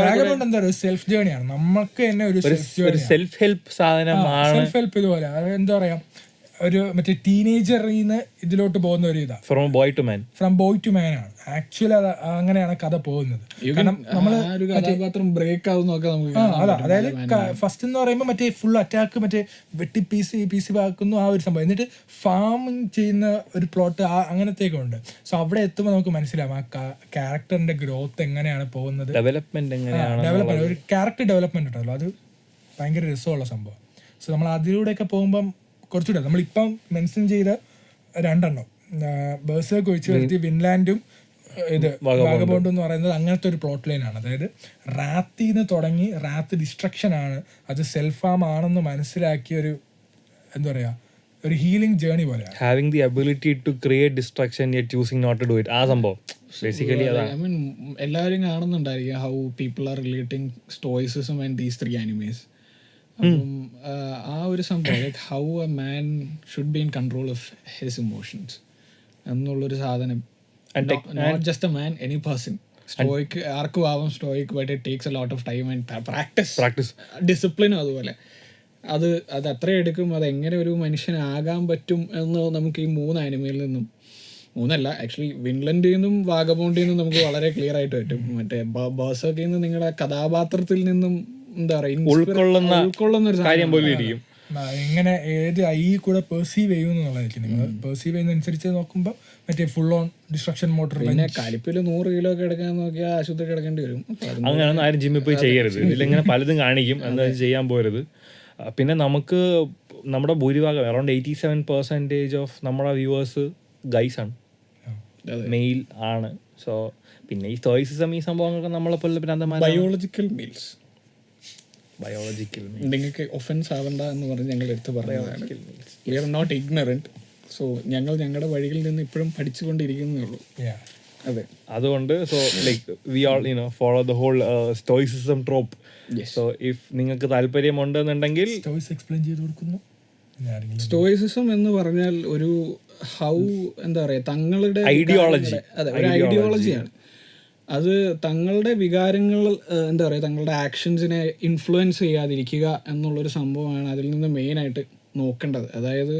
[SPEAKER 3] എന്താ ഒരു സെൽഫ് ജേണിയാണ്. നമുക്ക് തന്നെ ഒരു
[SPEAKER 2] സെൽഫ് ഹെൽപ്പ് സാധനമാണ്.
[SPEAKER 3] സെൽഫ് ഹെൽപ്പ് ഇതുപോലെ എന്താ പറയാ, ഒരു മറ്റേ ടീനേജറിന്ന് ഇതിലോട്ട് പോകുന്ന ഒരു ഇതാ. ഫ്രം ബോയ് ടു മാൻ ആണ് ആക്ച്വലി. അത് അങ്ങനെയാണ് കഥ പോകുന്നത്. കാരണം നമ്മള് അതായത് ഫസ്റ്റ് എന്ന് പറയുമ്പോൾ മറ്റേ ഫുൾ അറ്റാക്ക്, മറ്റേ വെട്ടി പീസ് ആക്കുന്നു ആ ഒരു സംഭവം. എന്നിട്ട് ഫാമിങ് ചെയ്യുന്ന ഒരു പ്ലോട്ട് അങ്ങനത്തെയൊക്കെ ഉണ്ട്. സോ അവിടെ എത്തുമ്പോൾ നമുക്ക് മനസ്സിലാവും ആ ക്യാരക്ടറിന്റെ ഗ്രോത്ത് എങ്ങനെയാണ് പോകുന്നത്, ഡെവലപ്മെന്റ് ഒരു ക്യാരക്ടർ ഡെവലപ്മെന്റ് ഉണ്ടല്ലോ, അത് ഭയങ്കര രസമുള്ള സംഭവം. സോ നമ്മൾ അതിലൂടെയൊക്കെ പോകുമ്പം കുറച്ചുകൂടെ നമ്മളിപ്പം മെൻഷൻ ചെയ്ത രണ്ടെണ്ണം ബേഴ്സേക്ക് ഒഴിച്ച് വരുത്തി വിൻലാൻഡും ഇത് വാഗബോണ്ട് എന്ന് പറയുന്നത് അങ്ങനത്തെ ഒരു പ്ലോട്ട് ലൈനാണ്. അതായത് റാത്തിന്ന് തുടങ്ങി റാത്ത് ഡിസ്ട്രക്ഷൻ ആണ്, അത് സെൽഫ് ഹാം ആണെന്ന് മനസ്സിലാക്കിയ ഒരു എന്താ പറയാ ഒരു ഹീലിംഗ് ജേർണി പോലെയാണ്.
[SPEAKER 2] Having the ability to create destruction yet choosing not to do it. ആ സംഭവം ബേസിക്കലി അതാണ്.
[SPEAKER 1] ഐ മീൻ എല്ലാവരും കാണുന്നുണ്ടായിരിക്കും how people are relating stoicism and these three animes. അപ്പം ആ ഒരു സംഭവം like how a man should be in control of his emotions എന്നുള്ളൊരു സാധനം. Not just a man, any person. Stoic ആർക്കും ആവാം stoic, but it takes a lot of time and practice ഡിസിപ്ലിനും അതുപോലെ. അത് എത്ര എടുക്കും, അത് എങ്ങനെ ഒരു മനുഷ്യനാകാൻ പറ്റും എന്ന് നമുക്ക് ഈ 3 ആനിമയിൽ നിന്നും, 3 ആക്ച്വലി വിൻലൻഡിൽ നിന്നും വാഗബോണ്ടിൽ നിന്നും നമുക്ക് വളരെ ക്ലിയർ ആയിട്ട് പറ്റും. മറ്റേ ബേഴ്സർക്കിൽ നിന്ന് നിങ്ങളുടെ കഥാപാത്രത്തിൽ നിന്നും എന്താ പറയാ
[SPEAKER 2] ഉൾക്കൊള്ളുന്ന
[SPEAKER 1] ഒരു
[SPEAKER 2] കാര്യം പോലും ഇരിക്കും.
[SPEAKER 3] എങ്ങനെ ഏത് ഐ കൂടെ പെർസീവ് ചെയ്യുന്നുള്ളതായിരിക്കും. നിങ്ങൾ പെർസീവ് ചെയ്യുന്നതനുസരിച്ച് നോക്കുമ്പോൾ മറ്റേ ഫുൾ ഓൺ ഡിസ്ട്രക്ഷൻ മോട്ടർ.
[SPEAKER 1] പിന്നെ കലിപ്പിൽ 100 കിലോ ഒക്കെ എടുക്കാൻ നോക്കിയാൽ ആശുപത്രി കിടക്കേണ്ടി വരും.
[SPEAKER 2] അങ്ങനെയൊന്നും ആരും ജിമ്മിൽ പോയി ചെയ്യരുത്. ഇതിലിങ്ങനെ പലതും കാണിക്കും, എന്താ ചെയ്യാൻ പോരുത്. പിന്നെ നമുക്ക് നമ്മുടെ ഭൂരിഭാഗം അറൗണ്ട് 87% ഓഫ് നമ്മുടെ വ്യൂവേഴ്സ് ഗൈസ് ആണ്, മെയിൽ ആണ്. സോ പിന്നെ ഈ സ്റ്റോയിസിസം ഈ സംഭവങ്ങളൊക്കെ നമ്മളെപ്പോലെ
[SPEAKER 1] ബയോളജിക്കൽ മീൽസ്
[SPEAKER 2] ബയോളജിക്കൽ
[SPEAKER 1] നിങ്ങൾക്ക് ഒഫൻസ് ആവണ്ട എന്ന് പറഞ്ഞ് ഞങ്ങൾ എടുത്ത് പറഞ്ഞതാണ്. We are not ignorant. So ഞങ്ങൾ ഞങ്ങളുടെ വഴികളിൽ നിന്ന് ഇപ്പോഴും പഠിച്ചുകൊണ്ടിരിക്കുന്നേ ഉള്ളൂ. അതെ,
[SPEAKER 2] അതുകൊണ്ട് so like we all follow the whole stoicism trope. So if നിങ്ങൾക്ക് താല്പര്യമുണ്ടെന്നുണ്ടെങ്കിൽ
[SPEAKER 3] എക്സ്പ്ലെയിൻ ചെയ്ത് കൊടുക്കുന്നു.
[SPEAKER 1] സ്റ്റോയിസിസം എന്ന് പറഞ്ഞാൽ ഒരു എന്താ പറയാ തങ്ങളുടെ
[SPEAKER 2] ഐഡിയോളജി.
[SPEAKER 1] അതെ, ഒരു ഐഡിയോളജിയാണ്. അത് തങ്ങളുടെ വികാരങ്ങൾ എന്താ പറയുക തങ്ങളുടെ ആക്ഷൻസിനെ ഇൻഫ്ലുവൻസ് ചെയ്യാതിരിക്കുക എന്നുള്ളൊരു സംഭവമാണ് അതിൽ നിന്ന് മെയിനായിട്ട് നോക്കേണ്ടത്. അതായത്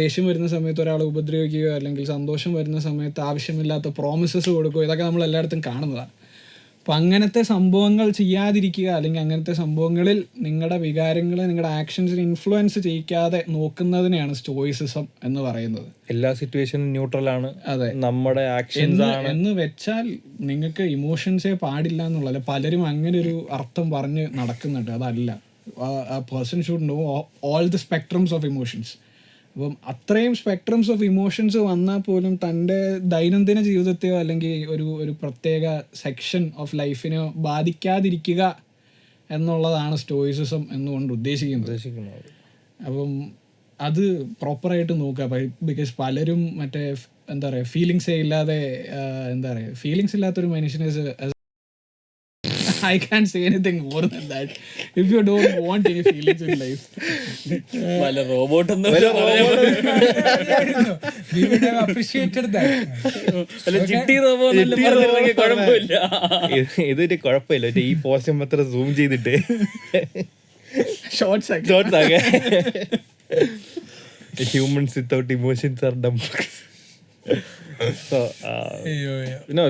[SPEAKER 1] ദേഷ്യം വരുന്ന സമയത്ത് ഒരാളെ ഉപദ്രവിക്കുകയോ അല്ലെങ്കിൽ സന്തോഷം വരുന്ന സമയത്ത് ആവശ്യമില്ലാത്ത പ്രോമിസസ് കൊടുക്കുകയോ ഇതൊക്കെ നമ്മൾ എല്ലായിടത്തും കാണുന്നതാണ്. അപ്പം അങ്ങനത്തെ സംഭവങ്ങൾ ചെയ്യാതിരിക്കുക അല്ലെങ്കിൽ അങ്ങനത്തെ സംഭവങ്ങളിൽ നിങ്ങളുടെ വികാരങ്ങളെ നിങ്ങളുടെ ആക്ഷൻസിനെ ഇൻഫ്ലുവൻസ് ചെയ്യിക്കാതെ നോക്കുന്നതിനെയാണ് സ്റ്റോയിസിസം എന്ന് പറയുന്നത്.
[SPEAKER 2] എല്ലാ സിറ്റുവേഷനും ന്യൂട്രൽ ആണ്.
[SPEAKER 1] അതെ,
[SPEAKER 2] നമ്മുടെ ആക്ഷൻസ്
[SPEAKER 1] എന്ന് വെച്ചാൽ നിങ്ങൾക്ക് ഇമോഷൻസേ പാടില്ല എന്നുള്ളതല്ല. പലരും അങ്ങനെ ഒരു അർത്ഥം പറഞ്ഞ് നടക്കുന്നുണ്ട്. അതല്ല, a person should know all the spectrums of emotions. അപ്പം അത്രയും സ്പെക്ട്രംസ് ഓഫ് ഇമോഷൻസ് വന്നാൽ പോലും തൻ്റെ ദൈനംദിന ജീവിതത്തെയോ അല്ലെങ്കിൽ ഒരു പ്രത്യേക സെക്ഷൻ ഓഫ് ലൈഫിനെയോ ബാധിക്കാതിരിക്കുക എന്നുള്ളതാണ് സ്റ്റോയിസിസം എന്നുകൊണ്ട് ഉദ്ദേശിക്കുന്നത്. അപ്പം അത് പ്രോപ്പറായിട്ട് നോക്കുക. ബിക്കോസ് പലരും മറ്റേ എന്താ പറയുക ഫീലിങ്സേ ഇല്ലാതെ എന്താ പറയുക ഫീലിങ്സ് ഇല്ലാത്തൊരു മനുഷ്യനെ I can't say anything more than that. If you don't want any feelings in life.
[SPEAKER 4] വല്ല റോബോട്ട്
[SPEAKER 2] ഇതൊരു കുഴപ്പമില്ല. ഈ പോസ്റ്റ് മാത്രം സൂം ചെയ്തിട്ട്
[SPEAKER 1] ഷോർട്സ്
[SPEAKER 2] ആകെ humans without emotions are dumb. So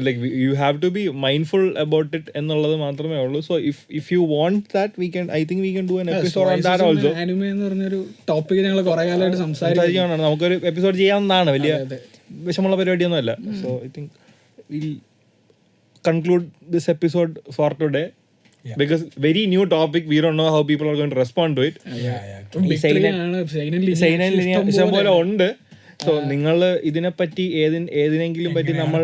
[SPEAKER 2] like you have to be mindful about it എന്നുള്ളത് മാത്രമേ ഉള്ളൂ. So if you want that I think we can do an episode on that also.
[SPEAKER 1] anime എന്ന് പറഞ്ഞൊരു topic ഞങ്ങൾ കുറേ കാലമായിട്ട്
[SPEAKER 2] സംസാരിക്കുകയാണ്. നമുക്കൊരു എപ്പിസോഡ് ചെയ്യാവുന്നതാണ്. വലിയ വിഷമുള്ള പരിപാടിയൊന്നും അല്ല. So I think we'll conclude this episode for today. Because very new topic, we don't know how people are going to respond to it. ഇഷ്ടംപോലെ ഉണ്ട്. സോ നിങ്ങൾ ഇതിനെപ്പറ്റി ഏതിനെങ്കിലും പറ്റി നമ്മൾ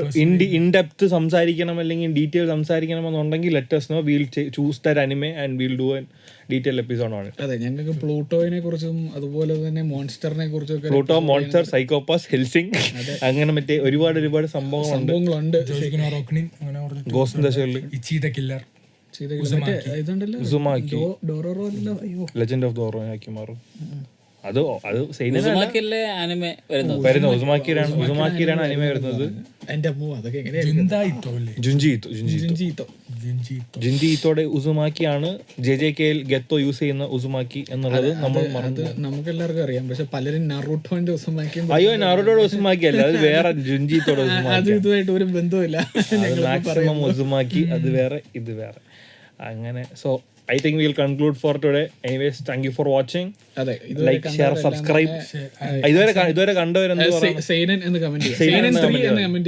[SPEAKER 2] ഇൻഡെപ്ത് സംസാരിക്കണം അല്ലെങ്കിൽ ഡീറ്റെയിൽ സംസാരിക്കണമെന്നുണ്ടെങ്കിൽ let us know. We'll choose that anime and we'll do a detailed episode on it.
[SPEAKER 1] അതെ, ഞങ്ങൾക്ക് പ്ലൂട്ടോയിനെ കുറിച്ചും അതുപോലെ തന്നെ മോൺസ്റ്ററിനെ കുറിച്ചും
[SPEAKER 2] പ്ലൂട്ടോ, മോൺസ്റ്റർ, സൈക്കോപാസ്, ഹെൽസിംഗ്, അങ്ങനെ മറ്റേ ഒരുപാട് സംഭവങ്ങളുണ്ട്. Ghost in the Shell, Uzumaki, Legend of Dororo ആക്കി മാറും. അത്
[SPEAKER 4] ഉസുമാക്കിയിലെ anime വരുന്നത്.
[SPEAKER 2] ഉസുമാക്കിയിലാണ് അനിമ വരുന്നത്. ജുൻജിത്തോടെ ഉസുമാക്കിയാണ് JJK ഗെത്തോ യൂസ് ചെയ്യുന്ന ഉസുമാക്കി എന്നുള്ളത് നമ്മൾ
[SPEAKER 1] നമുക്കെല്ലാവർക്കും അറിയാം. പക്ഷെ പലരും നറൂട്ടോന്റെ ഉസുമാക്കി,
[SPEAKER 2] അയ്യോ നറൂട്ടോടെ ഉസുമാക്കി അല്ല, അത് വേറെ ജുൻജിത്തോടെ
[SPEAKER 1] അത് ഇതുമായിട്ട് ഒരു ബന്ധമില്ല.
[SPEAKER 2] മാക്സിമം ഉസുമാക്കി അത് വേറെ, ഇത് വേറെ, അങ്ങനെ. So I think we'll conclude for today. Anyways, thank you for watching. Like, share, subscribe. ഇതുവരെ കണ്ടവരെന്ത്
[SPEAKER 1] സൈനൻ എന്ന് കമന്റ്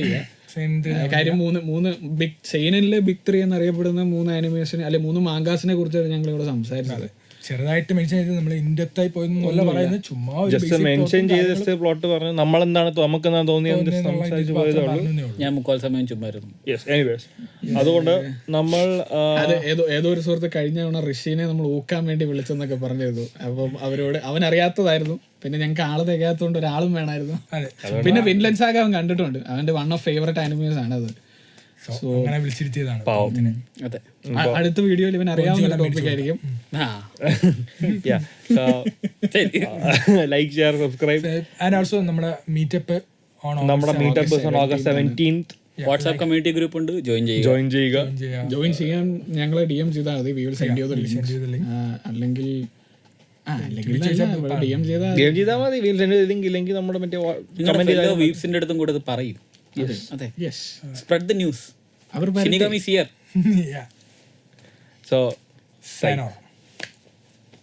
[SPEAKER 1] ചെയ്യുക. കാര്യം മൂന്ന് ബിഗ് സൈനനിലെ ബിഗ് 3 എന്നറിയപ്പെടുന്ന 3 ആനിമേഷൻ അല്ലെ 3 മാങ്കാസിനെ കുറിച്ചാണ് ഞങ്ങൾ ഇവിടെ സംസാരിച്ചത്.
[SPEAKER 3] ചെറുതായിട്ട് മെൻഷൻ ചെയ്ത് നമ്മൾ ഇൻഡെപ്ത് ആയി പോയെന്നല്ല പറയുന്നത്, ചുമ്മാ
[SPEAKER 2] ജസ്റ്റ് മെൻഷൻ ചെയ്ത് പ്ലോട്ട് പറഞ്ഞു. നമ്മളെന്താണ് നമുക്കെന്താ തോന്നിയത് സംസാരിച്ചു പോയതേ ഉള്ളൂ.
[SPEAKER 4] ഞാൻ 3/4 സമയം ചുമ്മായിരുന്നു.
[SPEAKER 2] എനിവേസ്, അതുകൊണ്ട് നമ്മൾ
[SPEAKER 1] ഏതോ ഒരു സുഹൃത്ത് കഴിഞ്ഞ തവണ ഋഷിനെ നമ്മൾ ഊക്കാൻ വേണ്ടി വിളിച്ചെന്നൊക്കെ പറഞ്ഞിരുന്നു. അപ്പം അവരോട് അവൻ അറിയാത്തതായിരുന്നു. പിന്നെ ഞങ്ങൾക്ക് ആള് തികയാത്തതുകൊണ്ട് ഒരാളും വേണമായിരുന്നു. പിന്നെ വിൻലൻഡ് സാഗ അവൻ കണ്ടിട്ടുണ്ട്. അവന്റെ വൺ ഓഫ് ഫേവറേറ്റ് ആനിമേസ് ആണത്. അടുത്ത വീഡിയോയിൽ ഇവൻ അറിയാവുന്ന ടോപ്പിക് ആയിരിക്കും.
[SPEAKER 2] Like, share, subscribe.
[SPEAKER 3] And also നമ്മുടെ meetup
[SPEAKER 2] on August 17th.
[SPEAKER 4] WhatsApp community group ഉണ്ട്, ജോയിൻ
[SPEAKER 1] ചെയ്യാൻ ഞങ്ങളെ DM ചെയ്താൽ മതി. We will send you the link. അല്ലെങ്കിൽ DM ചെയ്താൽ മതി. ഇല്ലെങ്കിൽ നമ്മുടെ മറ്റേ
[SPEAKER 4] വീപ്സിന്റെ അടുത്തും കൂടെ അത് പറയും. Spread the news. Shinigami is here.
[SPEAKER 3] So, sign off.